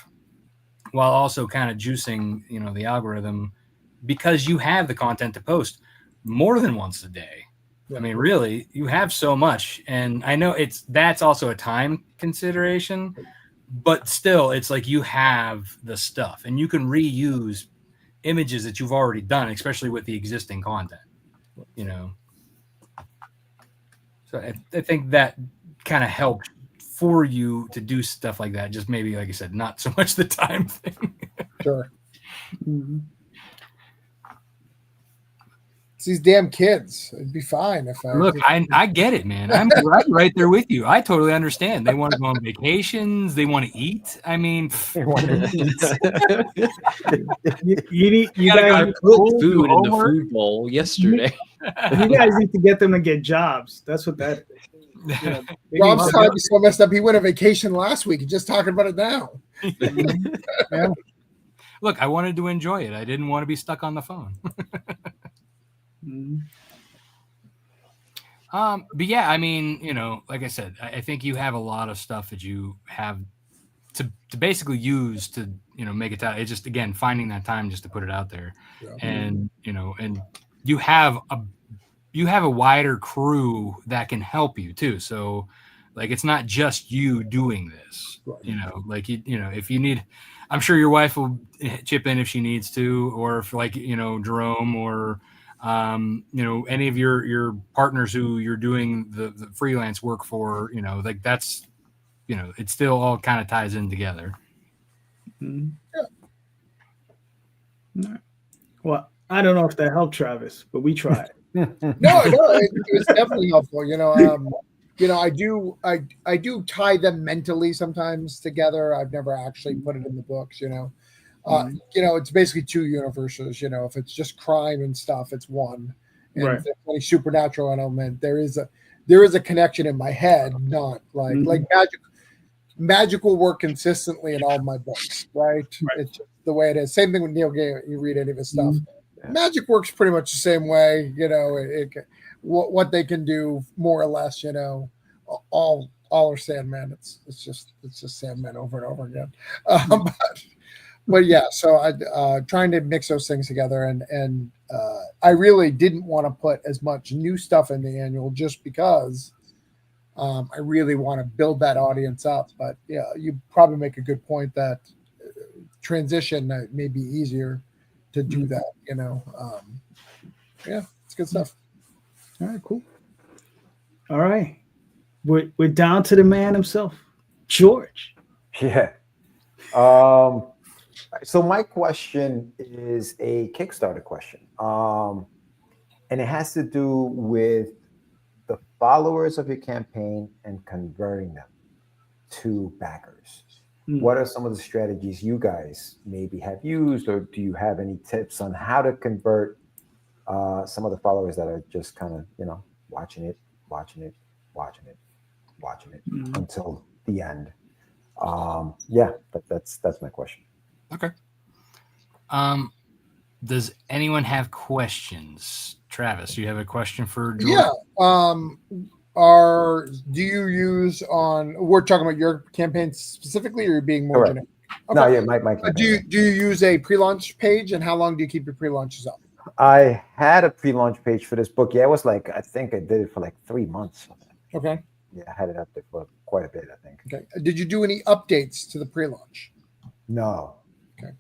while also kind of juicing, the algorithm, because you have the content to post more than once a day. I mean, really, you have so much. And I know that's also a time consideration, but still it's like you have the stuff and you can reuse images that you've already done, especially with the existing content, So I think that kind of helped for you to do stuff like that. Just maybe, like I said, not so much the time thing. Sure. Mhm. It's these damn kids. It'd be fine if I Look, I get it, man. I'm right there with you. I totally understand. They want to go on vacations. They want to eat. I mean, You I guys, put food in the food bowl yesterday. you guys need to get them to get jobs. That's what that is. Rob's trying to be so messed up. He went on vacation last week. He's just talking about it now. Yeah. Look, I wanted to enjoy it. I didn't want to be stuck on the phone. Mhm. But yeah, I mean, like I said, I think you have a lot of stuff that you have to basically use to, make it out. It's just, again, finding that time just to put it out there. Yeah. And, and you have you have a wider crew that can help you too. So like, it's not just you doing this, Right. you know, like, you know, if you need, I'm sure your wife will chip in if she needs to, or if like, you know, Jerome or, you know, any of your partners who you're doing the freelance work for, you know, like that's, you know, it still all kind of ties in together. Mhm. Yeah. Well, I don't know if that helped Travis, but we tried. No, it was definitely helpful. You know, I do tie them mentally sometimes together. I've never actually put it in the books. You know, it's basically two universes. You know, if it's just crime and stuff, it's one. And Right. if there's any supernatural element, there is a connection in my head, not like magic will work consistently in all my books, right? It's just the way it is. Same thing with Neil Gaiman. You read any of his stuff. Magic works pretty much the same way, you know. What they can do, more or less, you know. All are Sandman. It's just Sandman over and over again. But yeah, so I trying to mix those things together, and I really didn't want to put as much new stuff in the annual just because I really want to build that audience up. But yeah, you probably make a good point that transition may be easier to do that, you know. Yeah, it's good stuff. All right, cool. All right. We're down to the man himself, George. Yeah. So my question is a Kickstarter question. And it has to do with the followers of your campaign and converting them to backers. What are some of the strategies you guys maybe have used, or do you have any tips on how to convert some of the followers that are just kind of, you know, watching it until the end? Yeah, that's my question. Okay. Does anyone have questions? Travis, you have a question for George? Yeah. Do you use we're talking about your campaign specifically, or you're being more generic? Okay. No, yeah, my campaign. Do you use a pre-launch page, and how long do you keep your pre-launches up? I had a pre-launch page for this book. Yeah, it was like, I think I did it for like 3 months. Okay. Yeah, I had it up there for quite a bit, I think. Okay. Did you do any updates to the pre-launch? No. Okay.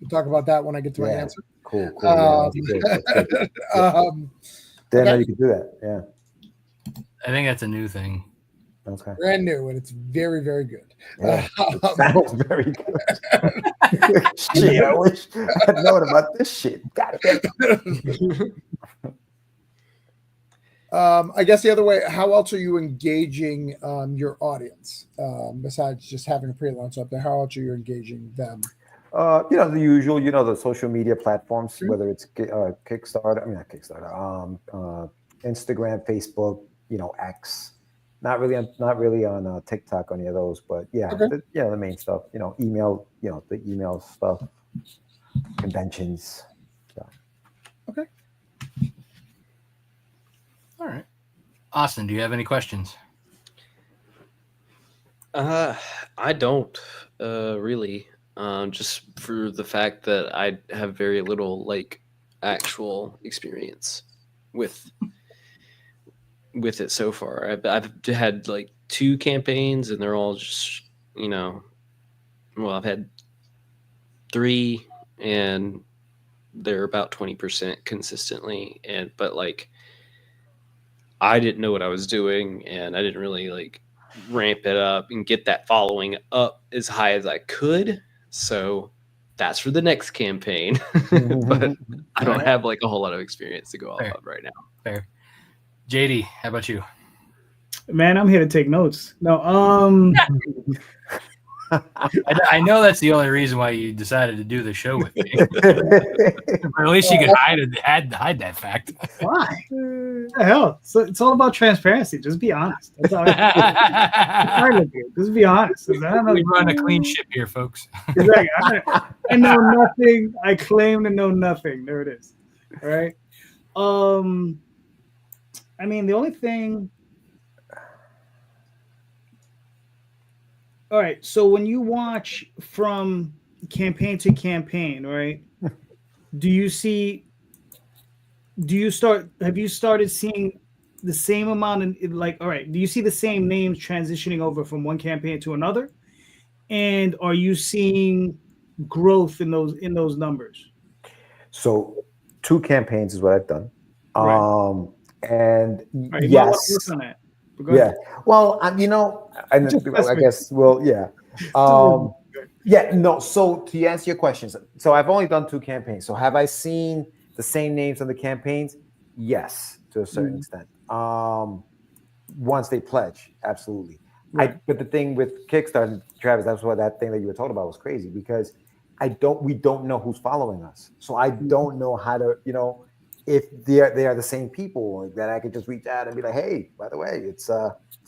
We'll talk about that when I get to my answer. Cool. Yeah, Didn't know you could do that. Yeah. I think that's a new thing. Okay. Brand new, and it's very, very good. Yeah, it sounds very good. Shit, I wish I'd known about this shit. God damn. I guess the other way, how else are you engaging your audience besides just having a pre-launch up there? How else are you engaging them? You know, the usual, you know, the social media platforms, whether it's Kickstarter, not Kickstarter, Instagram, Facebook, you know, X. Not really on TikTok, any of those, but yeah, the main stuff, you know, email, you know, the email stuff, conventions. Yeah. Okay. All right. Austin, do you have any questions? I don't really. Just for the fact that I have very little like actual experience with it so far. I've had like 2 campaigns, and they're all just, you know, well, I've had 3, and they're about 20% consistently, but like I didn't know what I was doing, and I didn't really like ramp it up and get that following up as high as I could. So that's for the next campaign. But I don't have like a whole lot of experience to go off of right now. Fair. JD, how about you? Man, I'm here to take notes. No, I know that's the only reason why you decided to do the show with me. Or at least you could hide that fact. Why? What the hell? So it's all about transparency. Just be honest. That's all Just be honest. We run a clean ship here, folks. Exactly. I know nothing. I claim to know nothing. There it is. All right. I mean, the only thing. All right. So when you watch from campaign to campaign, right? Do you see have you started seeing the same amount in like, all right, do you see the same names transitioning over from one campaign to another? And are you seeing growth in those numbers? So 2 campaigns is what I've done. Right. And All right, you might want to work yes, on that. But go yeah. ahead. Well, and Just test I me. guess, well, yeah. Um, yeah, no. So to answer your questions, so I've only done 2 campaigns. So have I seen the same names on the campaigns? Yes, to a certain Mhm. extent. Once they pledge, absolutely. Right. But the thing with Kickstarter, Travis, that's what that thing that you were talking about was crazy because we don't know who's following us. So I Mhm. don't know how to, if they are the same people like that I could just reach out and be like, hey, by the way, it's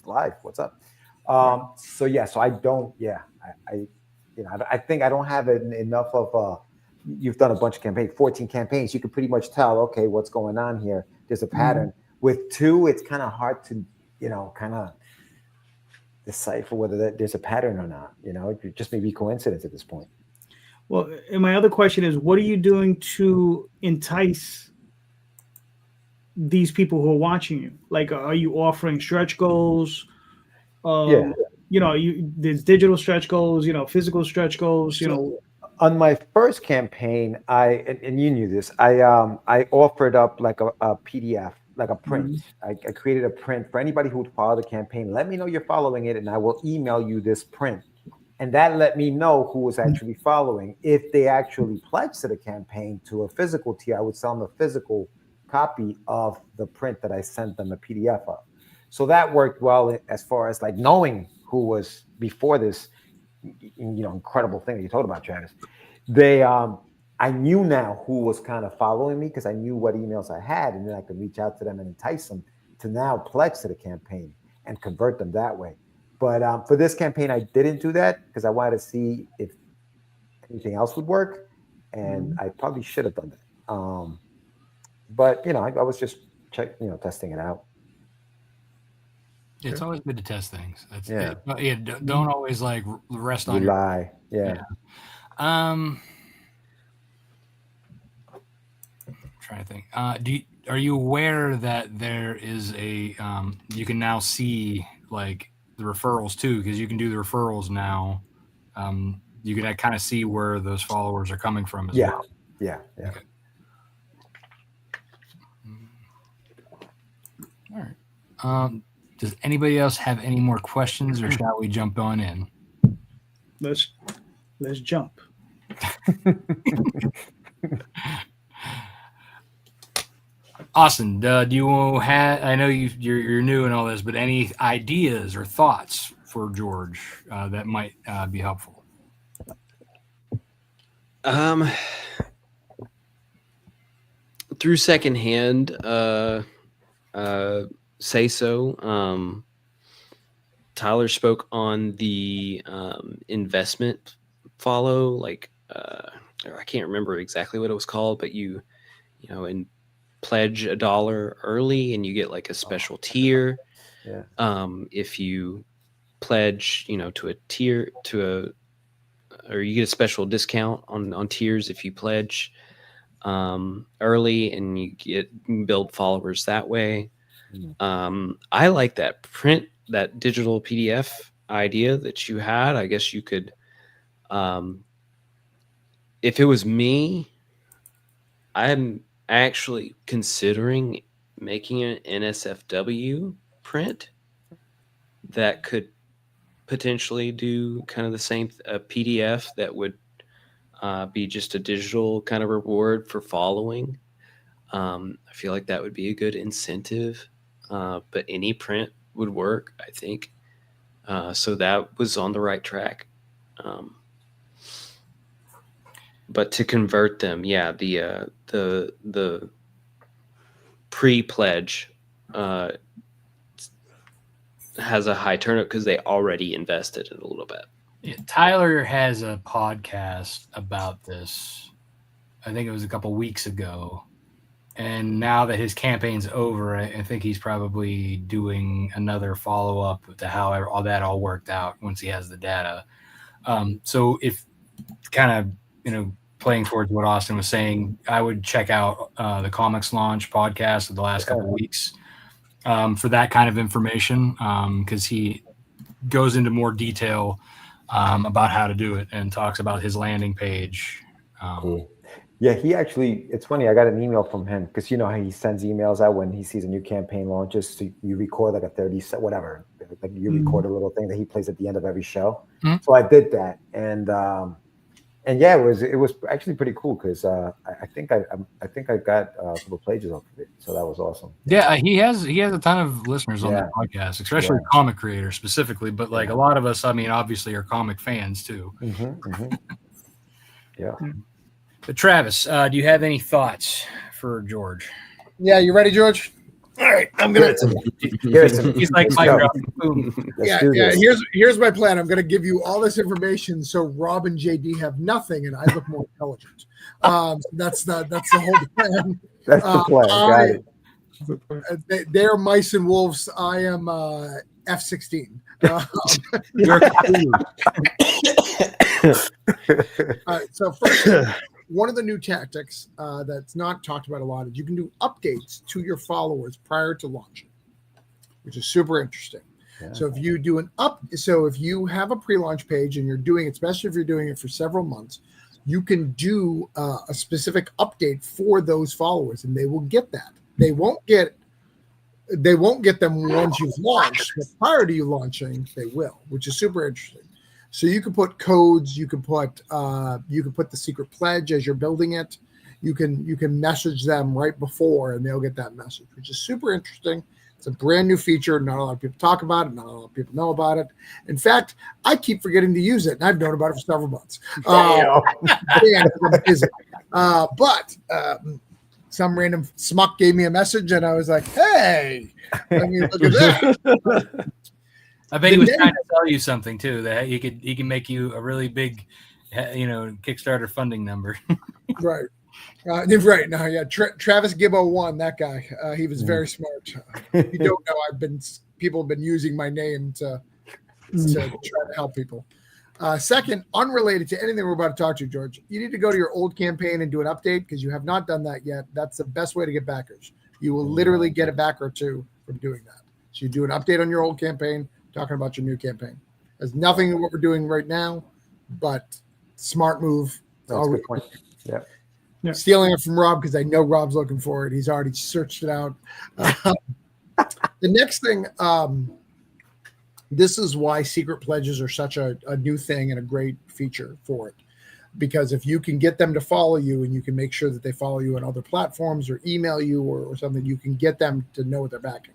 live. What's up? Right. So yeah, so I don't, yeah, I think I don't have enough of you've done a bunch of campaigns, 14 campaigns. You can pretty much tell, okay, what's going on here. There's a Mhm. pattern. With 2, it's kind of hard to, kind of decipher whether there's a pattern or not. It just may be coincidence at this point. Well, and my other question is, what are you doing to entice these people who are watching you? Like, are you offering stretch goals? Yeah. Um, there's digital stretch goals, physical stretch goals, So on my first campaign, and you knew this, I offered up like a PDF, like a print. Mhm. I created a print for anybody who would follow the campaign. Let me know you're following it, and I will email you this print. And that let me know who was actually following. If they actually pledged to the campaign to a physical tier, I would sell them a physical copy of the print that I sent them a PDF of. So that worked well as far as like knowing who was before this, incredible thing that you told about, Travis. I knew now who was kind of following me because I knew what emails I had, and then I could reach out to them and entice them to now pledge to the campaign and convert them that way. But for this campaign, I didn't do that because I wanted to see if anything else would work, and Mhm. I probably should have done that. But I was just testing it out. It's Okay. always good to test things. That's Yeah, it. But yeah, don't always like rest on your. rely. Yeah. Yeah. Um, trying to think. Are you aware that there is a you can now see like the referrals too, because you can do the referrals now. You can kind of see where those followers are coming from as Yeah. well. Yeah. Yeah. Okay. All right. Does anybody else have any more questions, or shall we jump on in? Let's jump. Austin, do you have? I know you're new and all this, but any ideas or thoughts for George that might be helpful? Through secondhand say so. Tyler spoke on the investment follow, like or I can't remember exactly what it was called, but and pledge $1 early and you get like a special tier. Yeah. If you pledge, to a tier or you get a special discount on tiers if you pledge early, and you can build followers that way. I like that digital PDF idea that you had. I guess you could, if it was me, I'm actually considering making an NSFW print that could potentially do kind of the same PDF that would be just a digital kind of reward for following. I feel like that would be a good incentive, but any print would work, I think. So that was on the right track. But to convert them, yeah, the pre-pledge has a high turnout because they already invested in a little bit. Yeah, Tyler has a podcast about this. I think it was a couple weeks ago. And now that his campaign's over, I think he's probably doing another follow up to how all that all worked out once he has the data. So if kind of playing towards what Austin was saying, I would check out the Comics Launch podcast of the last couple of weeks for that kind of information, because he goes into more detail about how to do it and talks about his landing page. Cool. Yeah, he actually, it's funny, I got an email from him because you know how he sends emails out when he sees a new campaign launches. So you record like a 30 set, whatever, like you record a little thing that he plays at the end of every show. So I did that, and yeah, it was actually pretty cool because I think I got a couple of pages off of it, so that was awesome. Yeah, he has a ton of listeners on that podcast, especially comic creators specifically, but like a lot of us, I mean, obviously are comic fans too. Yeah. But Travis, do you have any thoughts for George? Yeah, you ready, George? All right, I'm gonna. He's like my boom. Yeah. Here's my plan. I'm gonna give you all this information so Rob and JD have nothing, and I look more intelligent. That's the whole plan. That's the plan. Got it. They're mice and wolves. I am F-16. All right. So first, one of the new tactics that's not talked about a lot is you can do updates to your followers prior to launching, which is super interesting. Yeah. So if you do if you have a pre-launch page and you're doing it, especially if you're doing it for several months, you can do a specific update for those followers, and they will get that. They won't get them once you've launched, but prior to you launching, they will, which is super interesting. So you can put codes, you can put the secret pledge as you're building it. You can message them right before, and they'll get that message, which is super interesting. It's a brand new feature. Not a lot of people talk about it. Not a lot of people know about it. In fact, I keep forgetting to use it, and I've known about it for several months. But some random smuck gave me a message, and I was like, "Hey, I mean, look at that." I bet he was trying to tell you something too, that he can make you a really big, Kickstarter funding number. Right. Right now, yeah. Travis Gibb 01, that guy. He was very smart. If you don't know, people have been using my name to try to help people. Second, unrelated to anything we're about to talk to, George, you need to go to your old campaign and do an update because you have not done that yet. That's the best way to get backers. You will literally get a backer or two from doing that. So you do an update on your old campaign, talking about your new campaign. There's nothing in what we're doing right now, but smart move. That's a good point. Yeah. Stealing it from Rob because I know Rob's looking for it. He's already searched it out. The next thing, this is why secret pledges are such a new thing and a great feature for it. Because if you can get them to follow you and you can make sure that they follow you on other platforms or email you or something, you can get them to know what they're backing.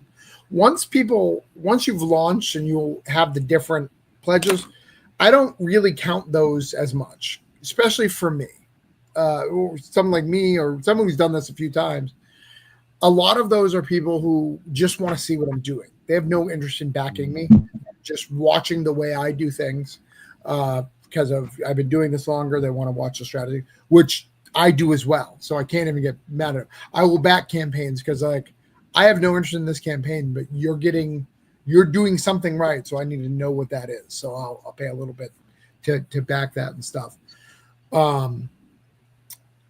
Once you've launched and you'll have the different pledges, I don't really count those as much, especially for me. Or someone like me or someone who's done this a few times. A lot of those are people who just want to see what I'm doing. They have no interest in backing me, just watching the way I do things because I've been doing this longer. They want to watch the strategy, which I do as well. So I can't even get mad at it. I will back campaigns because I have no interest in this campaign, but you're doing something right. So I need to know what that is. So I'll pay a little bit to back that and stuff.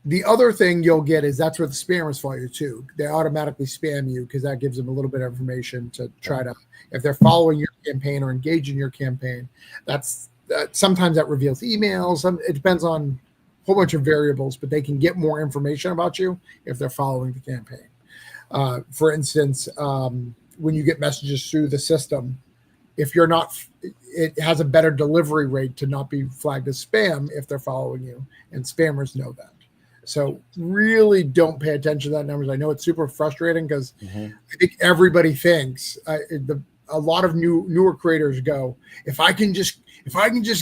The other thing you'll get is that's where the spammers follow you too. They automatically spam you because that gives them a little bit of information to try to, if they're following your campaign or engaging your campaign, sometimes that reveals emails. It depends on a whole bunch of variables, but they can get more information about you if they're following the campaign. For instance, when you get messages through the system, if you're not, it has a better delivery rate to not be flagged as spam if they're following you, and spammers know that. So really don't pay attention to that numbers. I know it's super frustrating because I think everybody thinks a lot of newer creators go, if I can just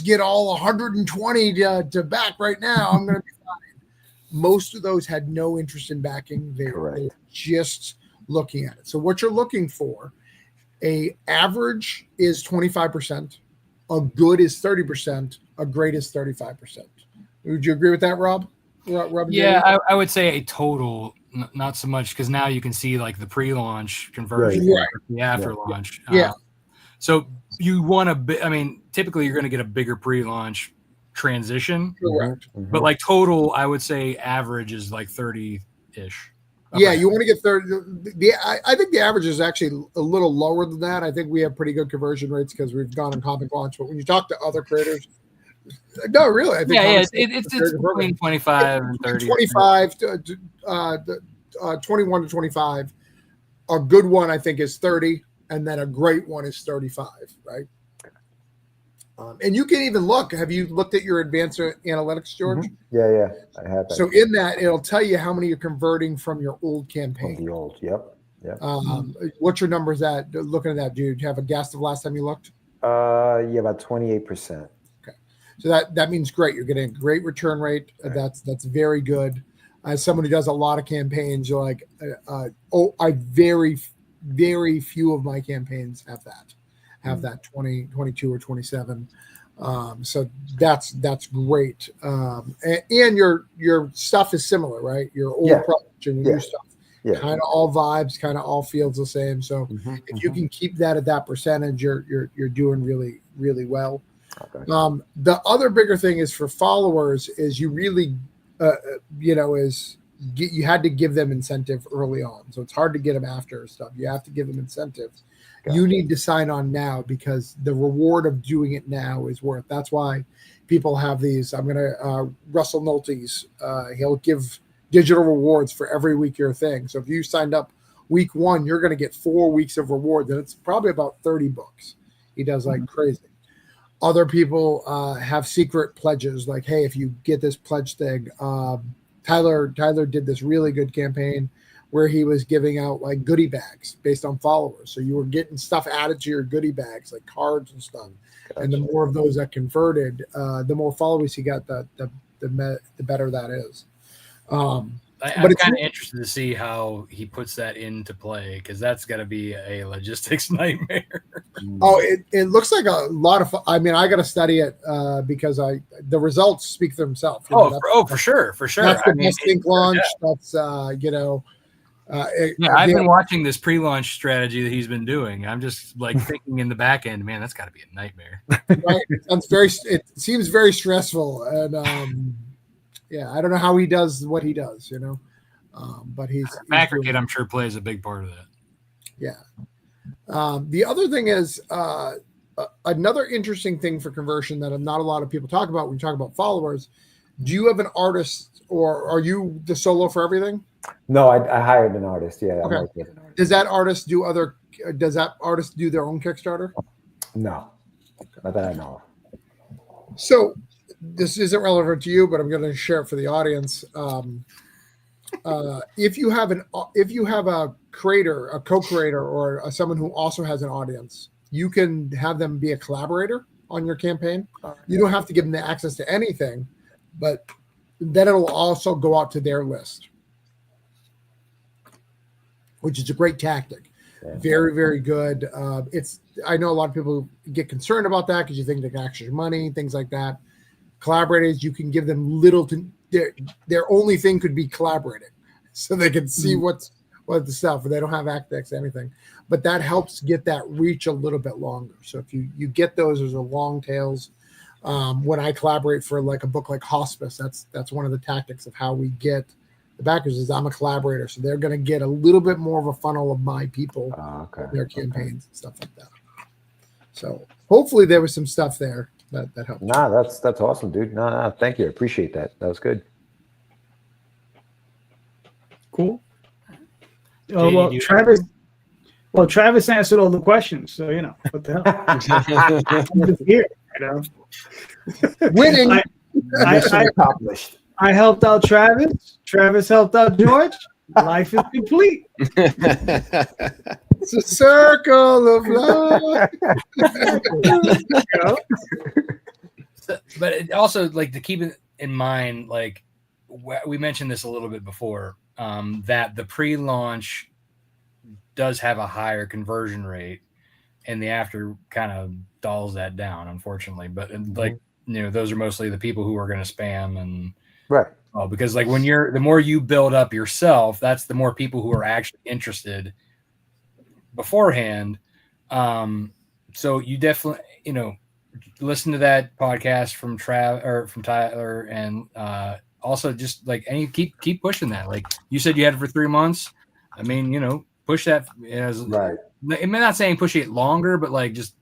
get all 120 to back right now, I'm going to be fine. Most of those had no interest in backing. They were just looking at it. So what you're looking for, a average is 25%, a good is 30%, a great is 35%. Would you agree with that, Rob? Yeah, I would say a total, not so much because now you can see like the pre-launch conversion, the after launch. Yeah. So you want to, typically you're going to get a bigger pre-launch transition. Correct. But like total, I would say average is like 30-ish. Yeah, you want to get 30. I think the average is actually a little lower than that. I think we have pretty good conversion rates because we've gone on comic launch. But when you talk to other creators, no, really, I think it's between 25 and 30. 25 to 21 to 25. A good one, I think, is 30, and then a great one is 35, right? And you can even look. Have you looked at your advanced analytics, George? Yeah, I have that. So in that, it'll tell you how many you're converting from your old campaign. From the old, yep. What's your numbers at? Looking at that, do you have a guess of last time you looked? Yeah, about 28%. Okay, so that means great. You're getting a great return rate. Right. That's very good. As someone who does a lot of campaigns, you're like, I very few of my campaigns have that. Have that 20, 22 or 27. So that's great. And your stuff is similar, right? Your old approach and your new stuff. Yeah. Kind of all vibes, kind of all feels the same. So if you can keep that at that percentage, you're doing really, really well. Okay. The other bigger thing is for followers is you really you had to give them incentive early on. So it's hard to get them after stuff. You have to give them incentive. You need to sign on now because the reward of doing it now is worth. That's why people have these. I'm going to Russell Nolte's. He'll give digital rewards for every week your thing. So if you signed up week 1, you're going to get 4 weeks of reward. Then it's probably about 30 books. He does like crazy. Other people have secret pledges like, hey, if you get this pledge thing, Tyler did this really good campaign where he was giving out like goodie bags based on followers. So you were getting stuff added to your goodie bags, like cards and stuff. Gotcha. And the more of those that converted, the more followers you got, the better that is. I'm kind of interested to see how he puts that into play because that's got to be a logistics nightmare. Oh, it looks like a lot of fun. I mean, I got to study it because the results speak for themselves. For sure. That's the best think launch. That's I've been watching this pre-launch strategy that he's been doing. I'm just like thinking in the back end, man, that's got to be a nightmare. Right? It seems very stressful, and I don't know how he does what he does, but he's Macro-Kid, I'm sure, plays a big part of that. Yeah. The other thing is another interesting thing for conversion that not a lot of people talk about when you talk about followers. Do you have an artist, or are you the solo for everything? No, I hired an artist. Yeah. Okay. Does that artist do their own Kickstarter? No, not that I know of. So this isn't relevant to you, but I'm going to share it for the audience. If you have a creator, a co-creator, or someone who also has an audience, you can have them be a collaborator on your campaign. You don't have to give them the access to anything, but then it'll also go out to their list, which is a great tactic. Yeah. Very, very good. I know a lot of people get concerned about that because you think they can extra money, things like that. Collaborators, you can give them little to their only thing could be collaborating, so they can see what the stuff. They don't have access to anything, but that helps get that reach a little bit longer. So if you get those as a long tails. When I collaborate for like a book like Hospice, that's one of the tactics of how we get the backers is I'm a collaborator, so they're going to get a little bit more of a funnel of my people, their campaigns and stuff like that. So hopefully there was some stuff there that helped. Nah, that's awesome, dude. Nah, thank you. I appreciate that. That was good. Cool. Travis answered all the questions, so what the hell. I'm just here, Winning. I helped out Travis. Travis helped out George. Life is complete. It's a circle of love. But it also, like, to keep it in mind, like we mentioned this a little bit before, that the pre-launch does have a higher conversion rate, and the after kind of dulls that down, unfortunately. But like, those are mostly the people who are going to spam and right. Because like the more you build up yourself, that's the more people who are actually interested beforehand. So you definitely, listen to that podcast from Tyler, and also just like keep pushing that. Like you said, you had it for 3 months. I mean, push that as Right. I'm not saying pushing it longer, but like just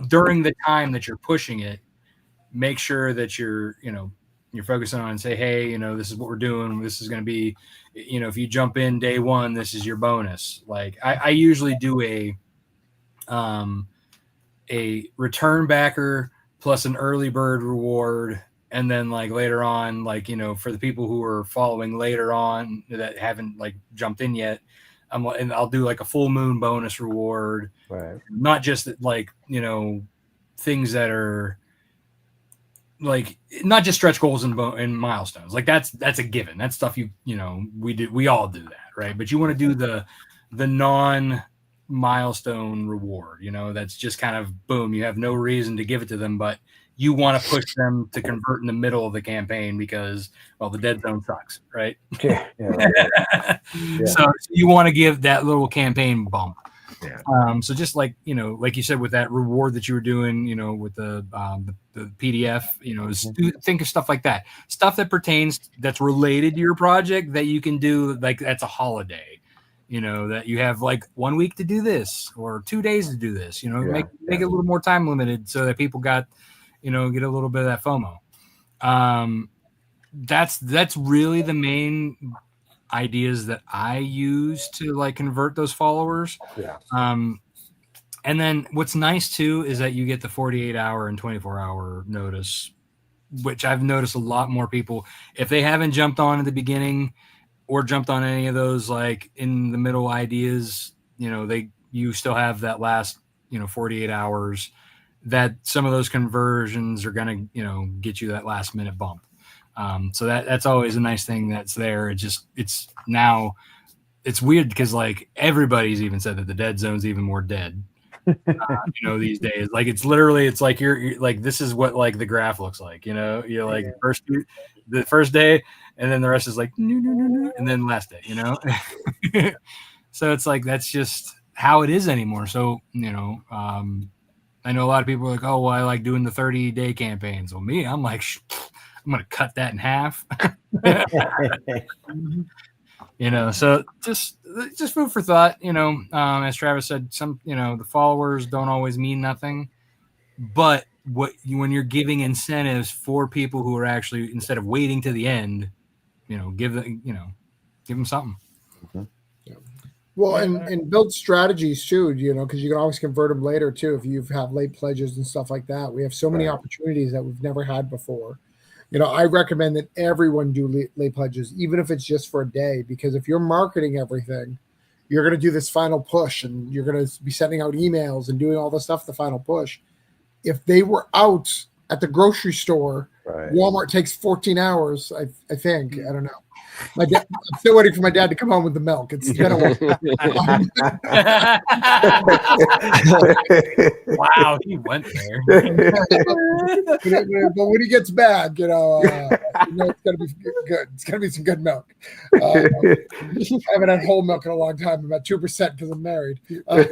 during the time that you're pushing it, make sure that you're focusing on and say, hey, this is what we're doing. This is going to be, if you jump in day one, this is your bonus. Like I usually do a return backer plus an early bird reward. And then like later on, like, for the people who are following later on that haven't like jumped in yet, and I'll do like a full moon bonus reward. Right. Not just like, things that are like not just stretch goals and milestones. Like that's a given. That's stuff we all do that, right? But you want to do the non milestone reward, that's just kind of boom, you have no reason to give it to them, but you want to push them to convert in the middle of the campaign because, well, the dead zone sucks, right? Yeah. Right. So you want to give that little campaign bump. Yeah. So just like, like you said, with that reward that you were doing, with the PDF, think of stuff like that, stuff that pertains, that's related to your project that you can do. Like that's a holiday, that you have like 1 week to do this or 2 days to do this, make it a little more time limited so that people got, get a little bit of that FOMO. That's really the main ideas that I use to like convert those followers. Yeah. And then what's nice too is that you get the 48-hour and 24-hour notice, which I've noticed a lot more people, if they haven't jumped on at the beginning or jumped on any of those like in the middle ideas, you still have that last 48 hours, that some of those conversions are going to get you that last minute bump. So that's always a nice thing that's there. It's now it's weird because like everybody's even said that the dead zone's even more dead, these days. Like it's like you're like, this is what like the graph looks like, you're like the first day and then the rest is like, and then last day, so it's like, that's just how it is anymore. So, I know a lot of people are like, oh, well, I like doing the 30-day campaigns. Well, me, I'm like, I'm going to cut that in half. So just food for thought, as Travis said, some, the followers don't always mean nothing, but when you're giving incentives for people who are actually, instead of waiting to the end, give them something. Mm-hmm. Well, and build strategies too, because you can always convert them later too if you have late pledges and stuff like that. We have so many opportunities that we've never had before. I recommend that everyone do late pledges, even if it's just for a day, because if you're marketing everything, you're going to do this final push and you're going to be sending out emails and doing all the stuff, the final push. If they were out at the grocery store, Walmart takes 14 hours, I think. I don't know. I'm still waiting for my dad to come home with the milk. It's been a while. Wow, he went there. But when he gets back, it's gonna be good. It's gonna be some good milk. I haven't had whole milk in a long time, about 2% because I'm married. But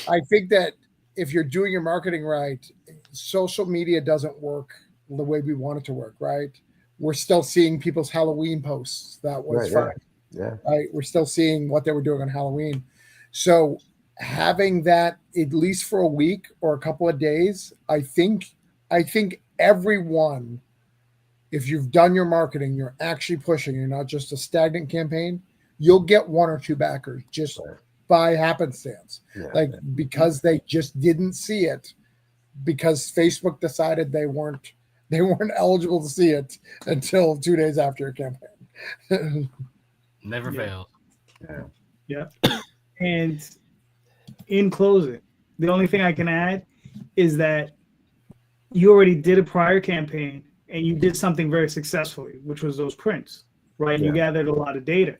I think that if you're doing your marketing right, social media doesn't work the way we want it to work, right? We're still seeing people's Halloween posts. That was fine. Yeah. Right. We're still seeing what they were doing on Halloween. So having that at least for a week or a couple of days, I think everyone, if you've done your marketing, you're actually pushing, you're not just a stagnant campaign, you'll get 1 or 2 backers just by happenstance. Because they just didn't see it, because Facebook decided they weren't eligible to see it until 2 days after your campaign. Never fails. Yeah. And in closing, the only thing I can add is that you already did a prior campaign and you did something very successfully, which was those prints, right? You gathered a lot of data.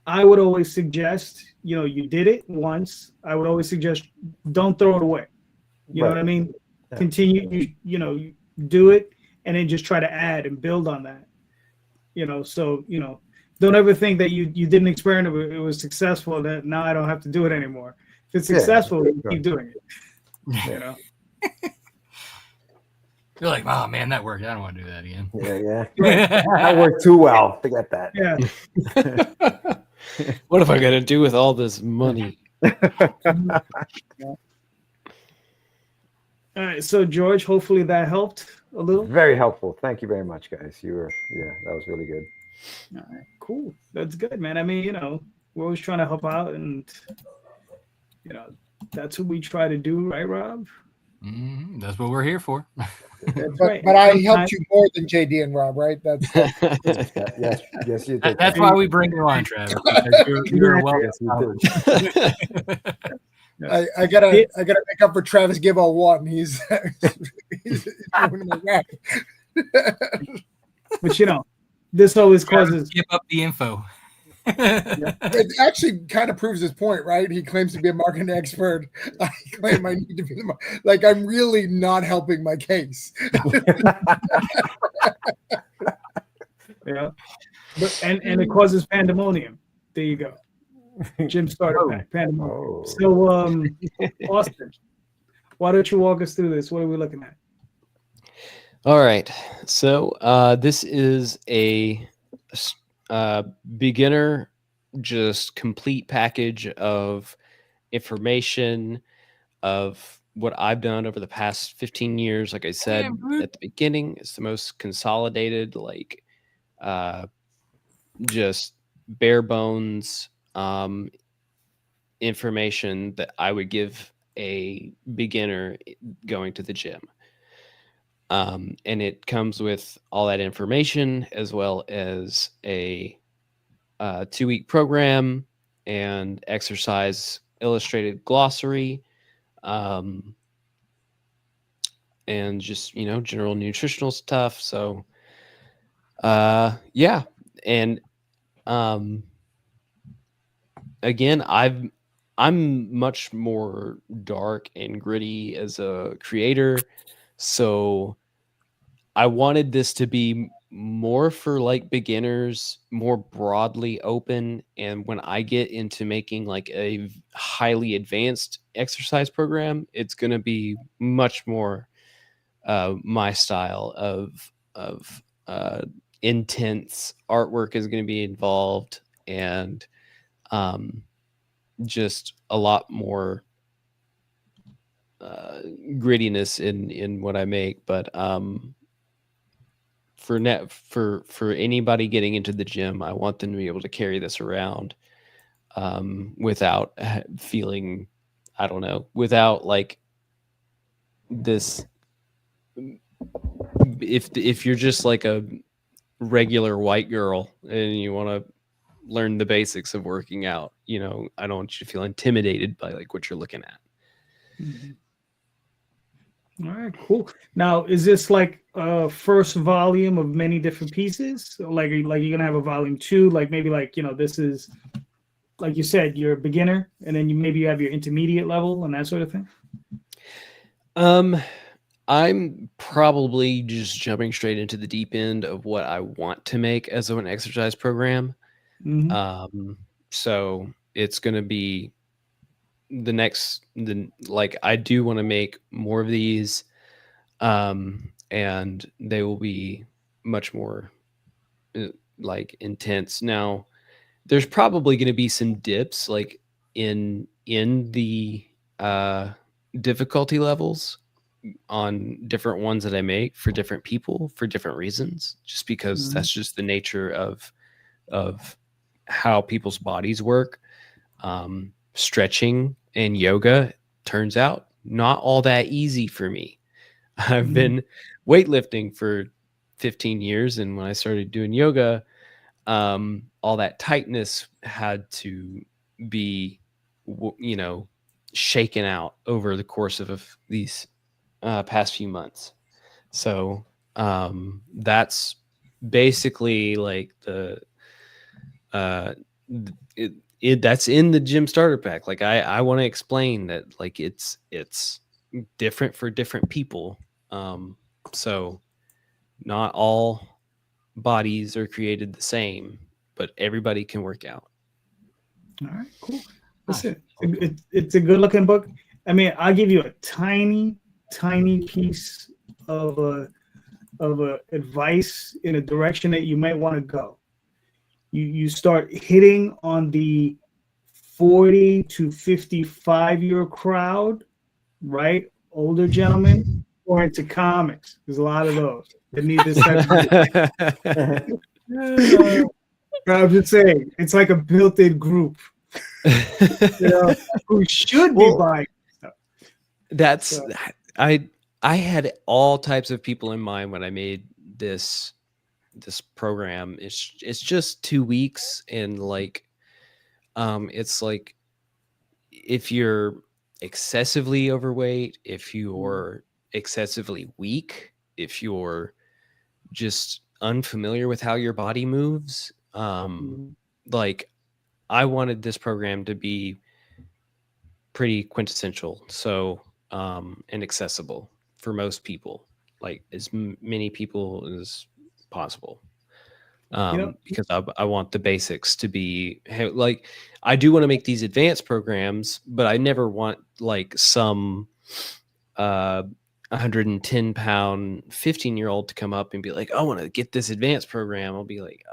I would always suggest, you did it once. I would always suggest don't throw it away. You know what I mean? Yeah. Continue, you do it and then just try to add and build on that. So, don't ever think that you did an experiment, it was successful, that now I don't have to do it anymore. it's Yeah, successful, you sure. keep doing it. You know. You're like, oh man, that worked. I don't want to do that again. Yeah. That worked too well. Forget that. Yeah. What am I gonna do with all this money? All right. So George, hopefully that helped a little. Very helpful. Thank you very much, guys. That was really good. All right. Cool. That's good, man. I mean, we're always trying to help out, and that's what we try to do, right, Rob? That's what we're here for. That's But, right. but I Sometimes- helped you more than JD and Rob, right? That's Yes, you did. That's why we bring you on, Travis. Because you're a Yes, you did. I gotta make up for Travis Gibb 01. He's doing the rap. But this always causes. Give up the info. It actually kind of proves his point, right? He claims to be a marketing expert. I claim I need to be like I'm really not helping my case. Yeah. But and it causes pandemonium. There you go. Gym starter pack, pandemonium. Oh. So Austin, why don't you walk us through this? What are we looking at? All right. So this is a beginner, just complete package of information of what I've done over the past 15 years. Like I said at the beginning, it's the most consolidated, like just bare bones information that I would give a beginner going to the gym. And it comes with all that information as well as a 2-week program and exercise illustrated glossary, and just general nutritional stuff. So yeah, and again, I'm much more dark and gritty as a creator, so I wanted this to be more for like beginners, more broadly open. And when I get into making like a highly advanced exercise program, it's going to be much more my style of intense artwork is going to be involved, and just a lot more grittiness in what I make. But for anybody getting into the gym, I want them to be able to carry this around without feeling, I don't know, without like this. If you're just like a regular white girl and you want to learn the basics of working out, I don't want you to feel intimidated by like what you're looking at. Mm-hmm. All right, cool. Now, is this like a first volume of many different pieces? Like you're gonna have a volume 2, like maybe like this is, like you said, you're a beginner, and then you have your intermediate level and that sort of thing. I'm probably just jumping straight into the deep end of what I want to make as an exercise program. Mm-hmm. So it's going to be like I do want to make more of these, and they will be much more like intense. Now, there's probably going to be some dips like in the difficulty levels on different ones that I make for different people for different reasons, just because that's just the nature of how people's bodies work. Stretching and yoga turns out not all that easy for me. I've been weightlifting for 15 years, and when I started doing yoga, all that tightness had to be shaken out over the course of these past few months. So that's basically like that's in the gym starter pack. Like I want to explain that like it's different for different people. So not all bodies are created the same, but everybody can work out. All right, cool. Listen, it's a good looking book. I mean, I'll give you a tiny piece of advice in a direction that you might want to go. You start hitting on the 40 to 55-year crowd, right? Older gentlemen or into comics. There's a lot of those that need this type of I'm just saying, it's like a built-in group, who should be buying stuff. That's I had all types of people in mind when I made this program. It's just 2 weeks, and like it's like if you're excessively overweight, if you're excessively weak, if you're just unfamiliar with how your body moves, like I wanted this program to be pretty quintessential, so and accessible for most people, like as many people as possible. Because I want the basics to be like, I do want to make these advanced programs, but I never want like some 110-pound 15-year-old to come up and be like, I want to get this advanced program. I'll be like,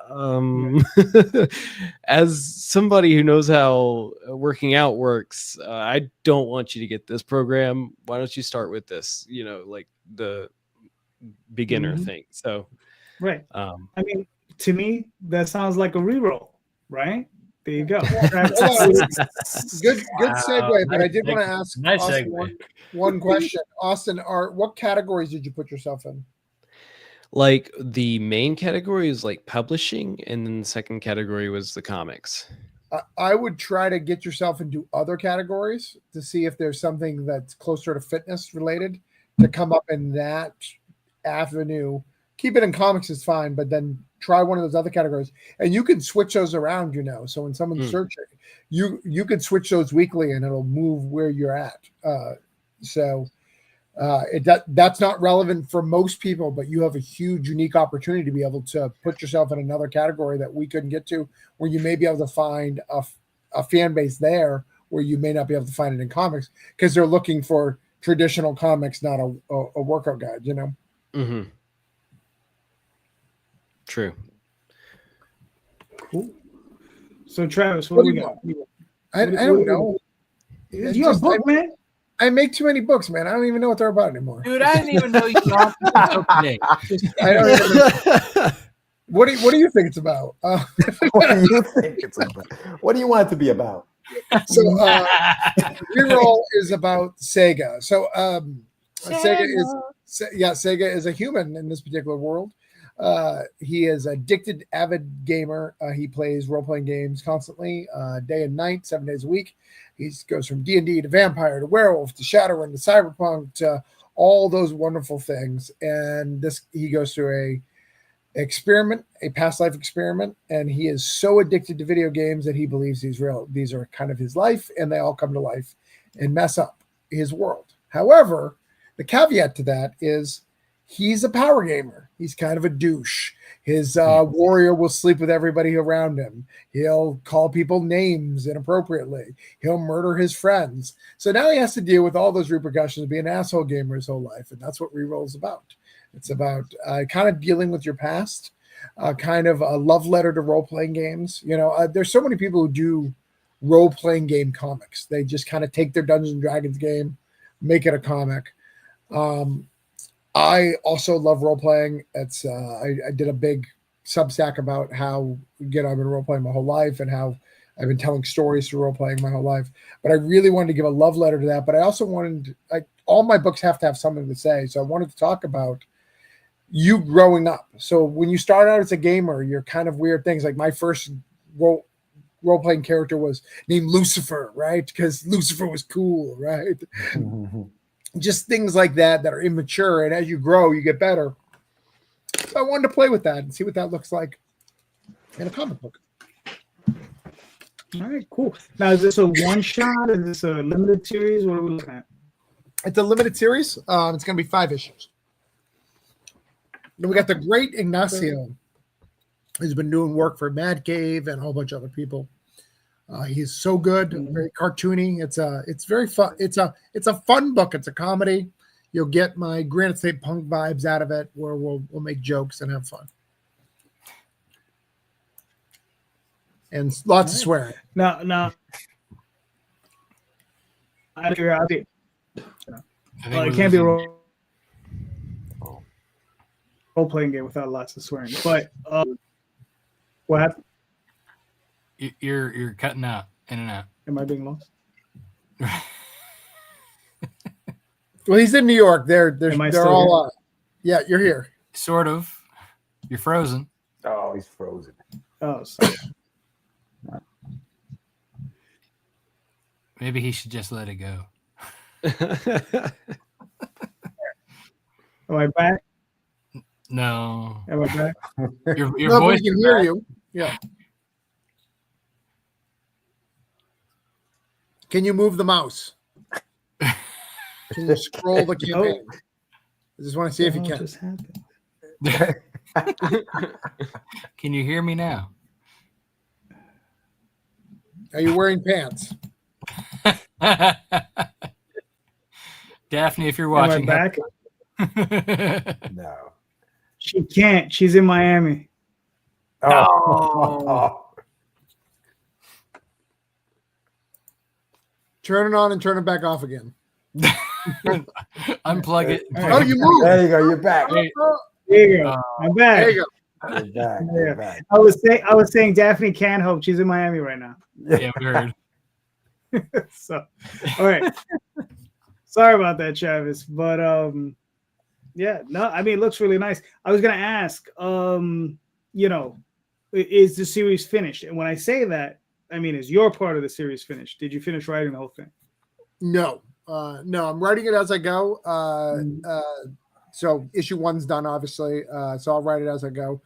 as somebody who knows how working out works, I don't want you to get this program. Why don't you start with this, like the beginner thing. So right. I mean, to me, that sounds like a reroll, right? There you go. Good segue. But I did want to ask Austin one question. Austin, what categories did you put yourself in? Like the main category is like publishing, and then the second category was the comics. I would try to get yourself into other categories to see if there's something that's closer to fitness related to come up in that avenue. Keep it in comics is fine, but then try one of those other categories, and you can switch those around. So when someone's searching, you could switch those weekly, and it'll move where you're at. That's not relevant for most people, but you have a huge, unique opportunity to be able to put yourself in another category that we couldn't get to, where you may be able to find a fan base there where you may not be able to find it in comics because they're looking for traditional comics, not a workout guide. Mm-hmm. True. Cool. So Travis, what do we got? I don't know. You're a book man. I make too many books, man. I don't even know what they're about anymore. Dude, I didn't even know you got today. I don't even know. What do you think it's about? What do you think it's about? What do you want it to be about? So Reroll is about Sega. So Sega is a human in this particular world. He is an addicted, avid gamer. He plays role-playing games constantly, day and night, 7 days a week. He goes from D&D to vampire to werewolf to Shadowrun to cyberpunk to all those wonderful things. And he goes through a past life experiment, and he is so addicted to video games that he believes he's real. These are kind of his life, and they all come to life and mess up his world. However, the caveat to that is he's a power gamer. He's kind of a douche. His warrior will sleep with everybody around him. He'll call people names inappropriately. He'll murder his friends. So now he has to deal with all those repercussions of being an asshole gamer his whole life. And that's what Reroll is about. It's about kind of dealing with your past, kind of a love letter to role-playing games. There's so many people who do role-playing game comics. They just kind of take their Dungeons and Dragons game, make it a comic. I also love role-playing. It's I did a big Substack about how I've been role-playing my whole life and how I've been telling stories through role-playing my whole life. But I really wanted to give a love letter to that. But I also wanted, all my books have to have something to say. So I wanted to talk about you growing up. So when you start out as a gamer, you're kind of weird things. Like my first role-playing character was named Lucifer, right? Because Lucifer was cool, right? Just things like that are immature. And as you grow, you get better. So I wanted to play with that and see what that looks like in a comic book. All right, cool. Now, is this a one-shot? Is this a limited series? What are we looking at? It's a limited series. It's going to be 5 issues. Then we got the great Ignacio, who's been doing work for Mad Cave and a whole bunch of other people. He's so good, Mhm. very cartoony. It's very fun. It's a fun book. It's a comedy. You'll get my Granite State Punk vibes out of it, where we'll make jokes and have fun, and lots of Nice. swearing. Now, out of curiosity, I think it we're can't be a losing- role-playing game without lots of swearing. But what happened? You're cutting out, in and out. Am I being lost? Well, he's in New York. They're Am I they're still all yeah, you're here. Sort of. You're frozen. Oh, he's frozen. Oh, sorry. Maybe he should just let it go. Am I back? No. Am I back? Your Nobody voice can is hear back. you. Yeah. Can you move the mouse? Can you scroll the campaign? I just want to see if you What can. just happened? Can you hear me now? Are you wearing pants? Daphne, if you're Am I watching, back? No. She can't. She's in Miami. Oh. Turn it on and turn it back off again. unplug it. Oh, you moved. There you go. You're back. Hey. There you go. I'm back. There you go. You're back. You're back. I was saying Daphne can't hope. She's in Miami right now. Yeah, we heard. So, all right. Sorry about that, Travis. But yeah, no, I mean, it looks really nice. I was gonna ask, is the series finished? And when I say that, I mean, is your part of the series finished? Did you finish writing the whole thing? No, no, I'm writing it as I go. So issue 1's done, obviously. So I'll write it as I go.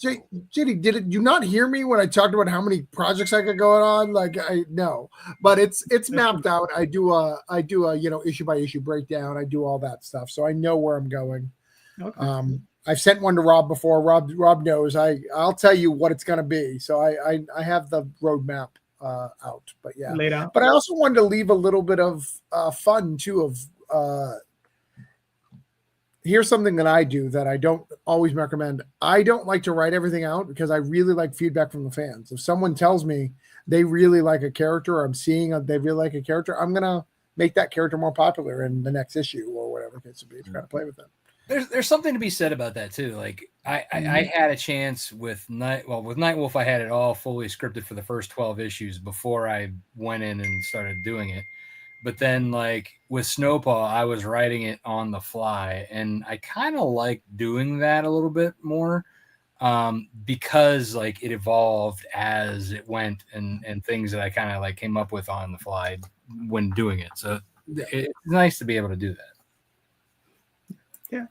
JD, did you not hear me when I talked about how many projects I got going on? Like, I no, but it's mapped out. I do a issue by issue breakdown. I do all that stuff, so I know where I'm going. Okay. I've sent one to Rob before. Rob knows. I'll tell you what it's going to be. So I have the roadmap out. But yeah, Laid out. but I also wanted to leave a little bit of fun too. Of here's something that I do that I don't always recommend. I don't like to write everything out because I really like feedback from the fans. If someone tells me they really like a character, or I'm seeing they really like a character, I'm gonna make that character more popular in the next issue or whatever it should be to kind of play with them. There's something to be said about that too. Like I had a chance with Nightwolf. I had it all fully scripted for the first 12 issues before I went in and started doing it. But then, like with Snowpaw, I was writing it on the fly, and I kind of like doing that a little bit more because like it evolved as it went, and things that I kind of like came up with on the fly when doing it. So it's nice to be able to do that. Yeah,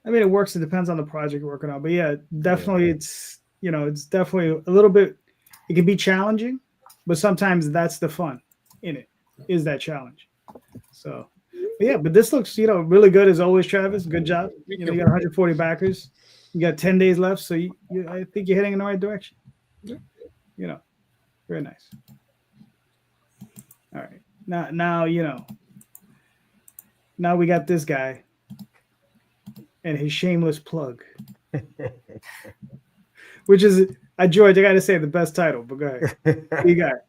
I mean, it works. It depends on the project you're working on, but yeah, definitely, it's definitely a little bit. It can be challenging, but sometimes that's the fun in it. Is that challenge? So, but this looks, really good as always, Travis. Good job. You got 140 backers. You got 10 days left, so I think you're heading in the right direction. Yeah. Very nice. All right, now now we got this guy and his shameless plug, which is George. I got to say the best title, but go ahead. You got it.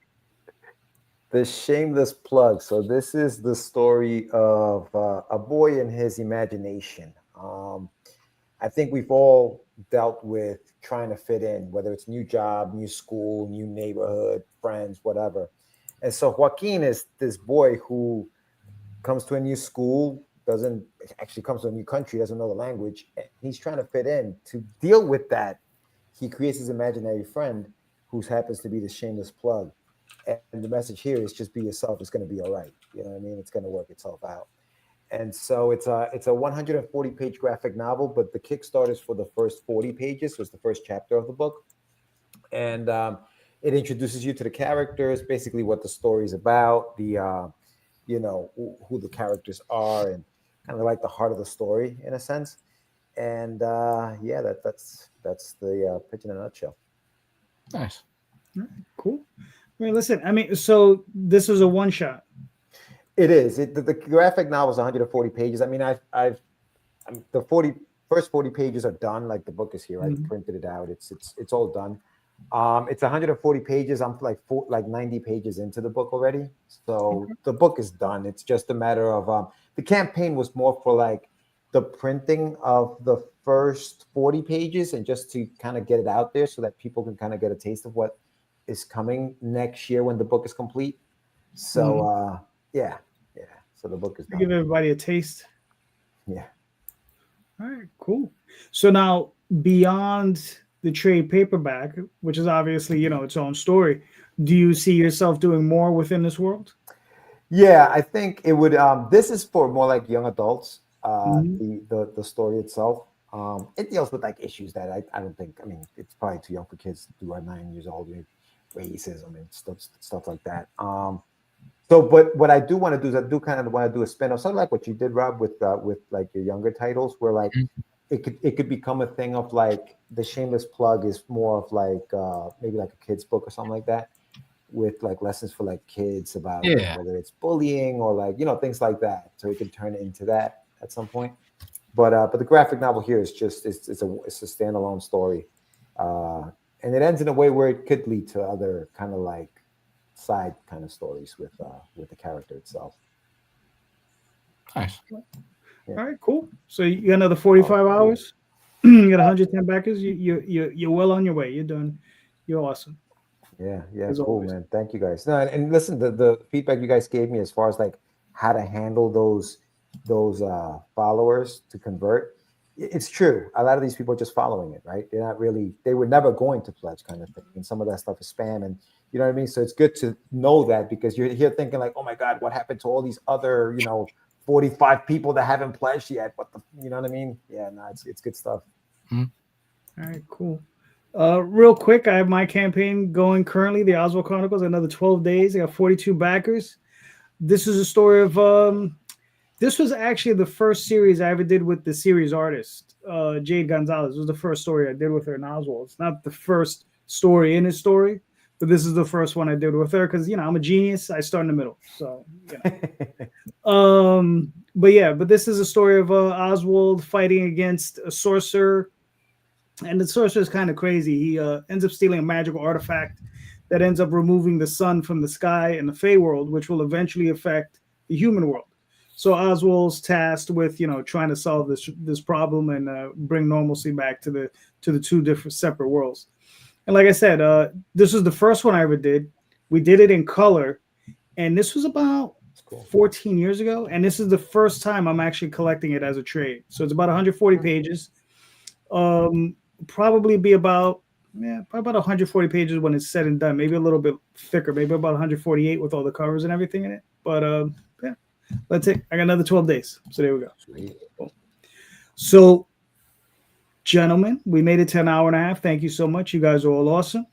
The shameless plug. So this is the story of a boy and his imagination. I think we've all dealt with trying to fit in, whether it's new job, new school, new neighborhood, friends, whatever. And so Joaquin is this boy who comes to a new school, comes to a new country, doesn't know the language. He's trying to fit in. To deal with that, he creates his imaginary friend who happens to be the shameless plug. And the message here is just be yourself. It's going to be all right. You know what I mean? It's going to work itself out. And so it's a 140-page graphic novel, but the Kickstarter is for the first 40 pages. So it's the first chapter of the book. And it introduces you to the characters, basically what the story is about, the who the characters are, and kind of like the heart of the story in a sense. And that's the pitch in a nutshell. Nice. All right, cool. mean, listen, I mean, so this is a one shot. It is. The graphic novel is 140 pages. I mean, the first 40 pages are done. Like the book is here. I printed it out. It's all done. It's 140 pages. I'm like 90 pages into the book already. So the book is done. It's just a matter of the campaign was more for like the printing of the first 40 pages and just to kind of get it out there so that people can kind of get a taste of what is coming next year when the book is complete. So yeah. So the book is done. Give everybody a taste. Yeah. All right, cool. So now beyond the trade paperback, which is obviously, its own story, do you see yourself doing more within this world? Yeah, I think it would. This is for more like young adults. The story itself. It deals with like issues that I don't think. I mean, it's probably too young for kids to do at 9 years old. Racism and stuff like that. So, but what I do want to do is I do kind of want to do a spin-off, something like what you did, Rob, with like your younger titles, where like it could become a thing of like the Shameless Plug is more of like maybe like a kid's book or something like that, with like lessons for like kids about whether it's bullying or like things like that. So it could turn into that at some point. But the graphic novel here is just it's a standalone story, and it ends in a way where it could lead to other kind of like side kind of stories with the character itself. Nice. Yeah. All right, cool. So you got another 45 hours. You got 110 backers. You're well on your way. You're done. You're awesome. Yeah, As cool, always. man. Thank you guys. No, and listen, the feedback you guys gave me as far as like how to handle those followers to convert. It's true. A lot of these people are just following it, right? They were never going to pledge kind of thing. And some of that stuff is spam, and you know what I mean? So it's good to know that, because you're here thinking like, oh my God, what happened to all these other, 45 people that haven't pledged yet? You know what I mean? Yeah, no, it's good stuff. All right, cool. Real quick, I have my campaign going currently, the Oswald Chronicles, another 12 days. I got 42 backers. This is a story of this was actually the first series I ever did with the series artist, Jade Gonzalez. It was the first story I did with her in Oswald. It's not the first story in his story, but this is the first one I did with her because I'm a genius. I start in the middle. So but this is a story of Oswald fighting against a sorcerer. And the sorcerer is kind of crazy. He ends up stealing a magical artifact that ends up removing the sun from the sky in the Fey world, which will eventually affect the human world. So Oswald's tasked with, trying to solve this problem and bring normalcy back to the two different separate worlds. And like I said, this was the first one I ever did. We did it in color, and this was about 14 years ago. And this is the first time I'm actually collecting it as a trade. So it's about 140 pages. Probably be about 140 pages when it's said and done. Maybe a little bit thicker, maybe about 148 with all the covers and everything in it. But that's it. I got another 12 days. So there we go. Sweet. So, gentlemen, we made it to an hour and a half. Thank you so much. You guys are all awesome.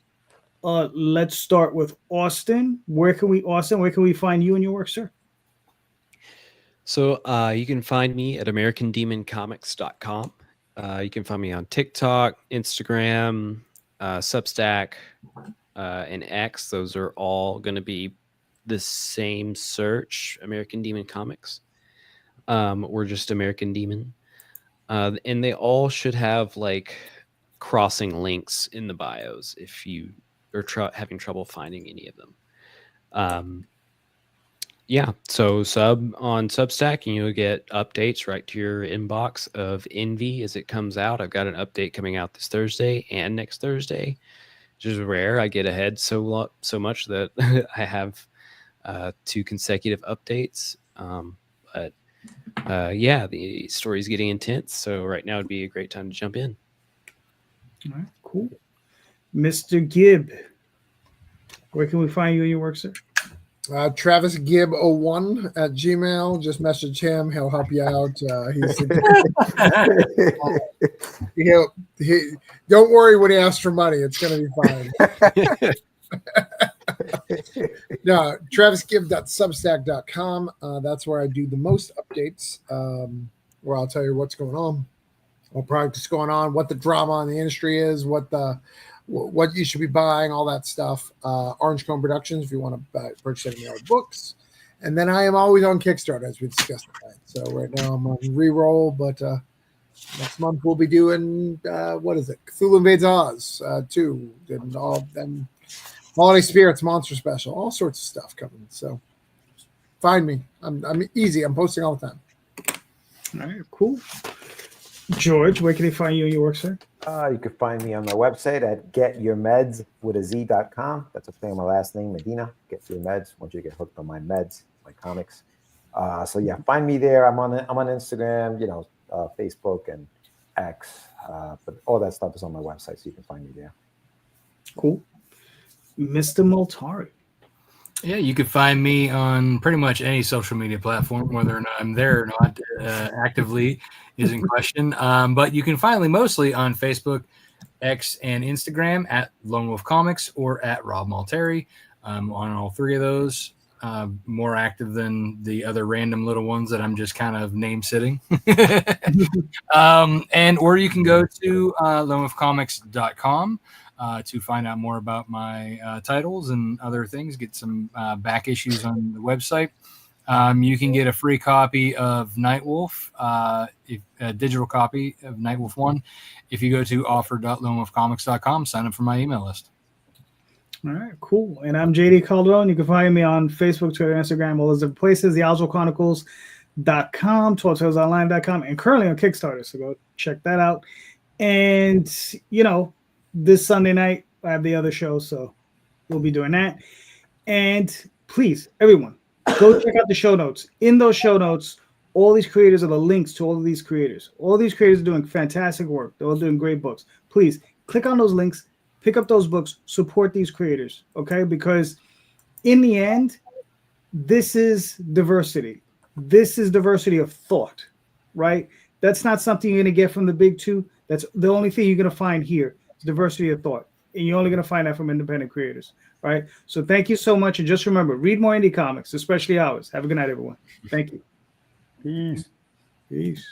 Let's start with Austin. Where can we find you and your work, sir? So you can find me at AmericanDemonComics.com. You can find me on TikTok, Instagram, Substack, and X. Those are all going to be the same search, American Demon Comics. We're just American Demon. And they all should have like crossing links in the bios if you are having trouble finding any of them. So sub on Substack and you'll get updates right to your inbox of Envy as it comes out. I've got an update coming out this Thursday and next Thursday, which is rare. I get ahead so much that I have 2 consecutive updates. The story's getting intense. So right now would be a great time to jump in. All right, cool. Mr. Gibb, where can we find you and your work, sir? Travis Gibb 01 at Gmail. Just message him. He'll help you out. Don't worry when he asks for money. It's going to be fine. No, travisgibb.substack.com. That's where I do the most updates, where I'll tell you what's going on, what product is going on, what the drama in the industry is, what what you should be buying, all that stuff. Orange Cone Productions, if you want to purchase any of our books. And then I am always on Kickstarter, as we discussed tonight. So right now I'm on reroll, but next month we'll be doing what is it? Cthulhu Invades Oz 2, and all then Holiday Spirits Monster Special, all sorts of stuff coming. So find me. I'm easy. I'm posting all the time. All right, cool. George, where can they find you and your work, sir? You can find me on my website at getyourmeds.com. That's a play on my last name, Medina. Get Your Meds. Once you get hooked on my meds, my comics. So yeah, find me there. I'm on Instagram, Facebook and X. But all that stuff is on my website, so you can find me there. Cool. Mr. Multari. Yeah, you can find me on pretty much any social media platform, whether or not I'm there or not actively is in question. But you can find me mostly on Facebook, X, and Instagram at Lone Wolf Comics or at Rob Multari. I'm on all three of those. More active than the other random little ones that I'm just kind of name sitting. Or you can go to lonewolfcomics.com. To find out more about my titles and other things, get some back issues on the website. You can get a free copy of Nightwolf, a digital copy of Nightwolf 1, if you go to offer.lonewolfcomics.com, sign up for my email list. All right, cool. And I'm JD Calderon. You can find me on Facebook, Twitter, Instagram, all those different places, theoswaldchronicles.com, talltalesonline.com, and currently on Kickstarter, so go check that out. And, this Sunday night, I have the other show, so we'll be doing that. And please, everyone, go check out the show notes. In those show notes, all these creators are the links to all of these creators. All these creators are doing fantastic work. They're all doing great books. Please click on those links, pick up those books, support these creators, okay? Because in the end, this is diversity. This is diversity of thought, right? That's not something you're going to get from the big two. That's the only thing you're going to find here. Diversity of thought, and you're only going to find that from independent creators, right? So thank you so much, and just remember, read more indie comics, especially ours. Have a good night, everyone. Thank you. Peace. Peace.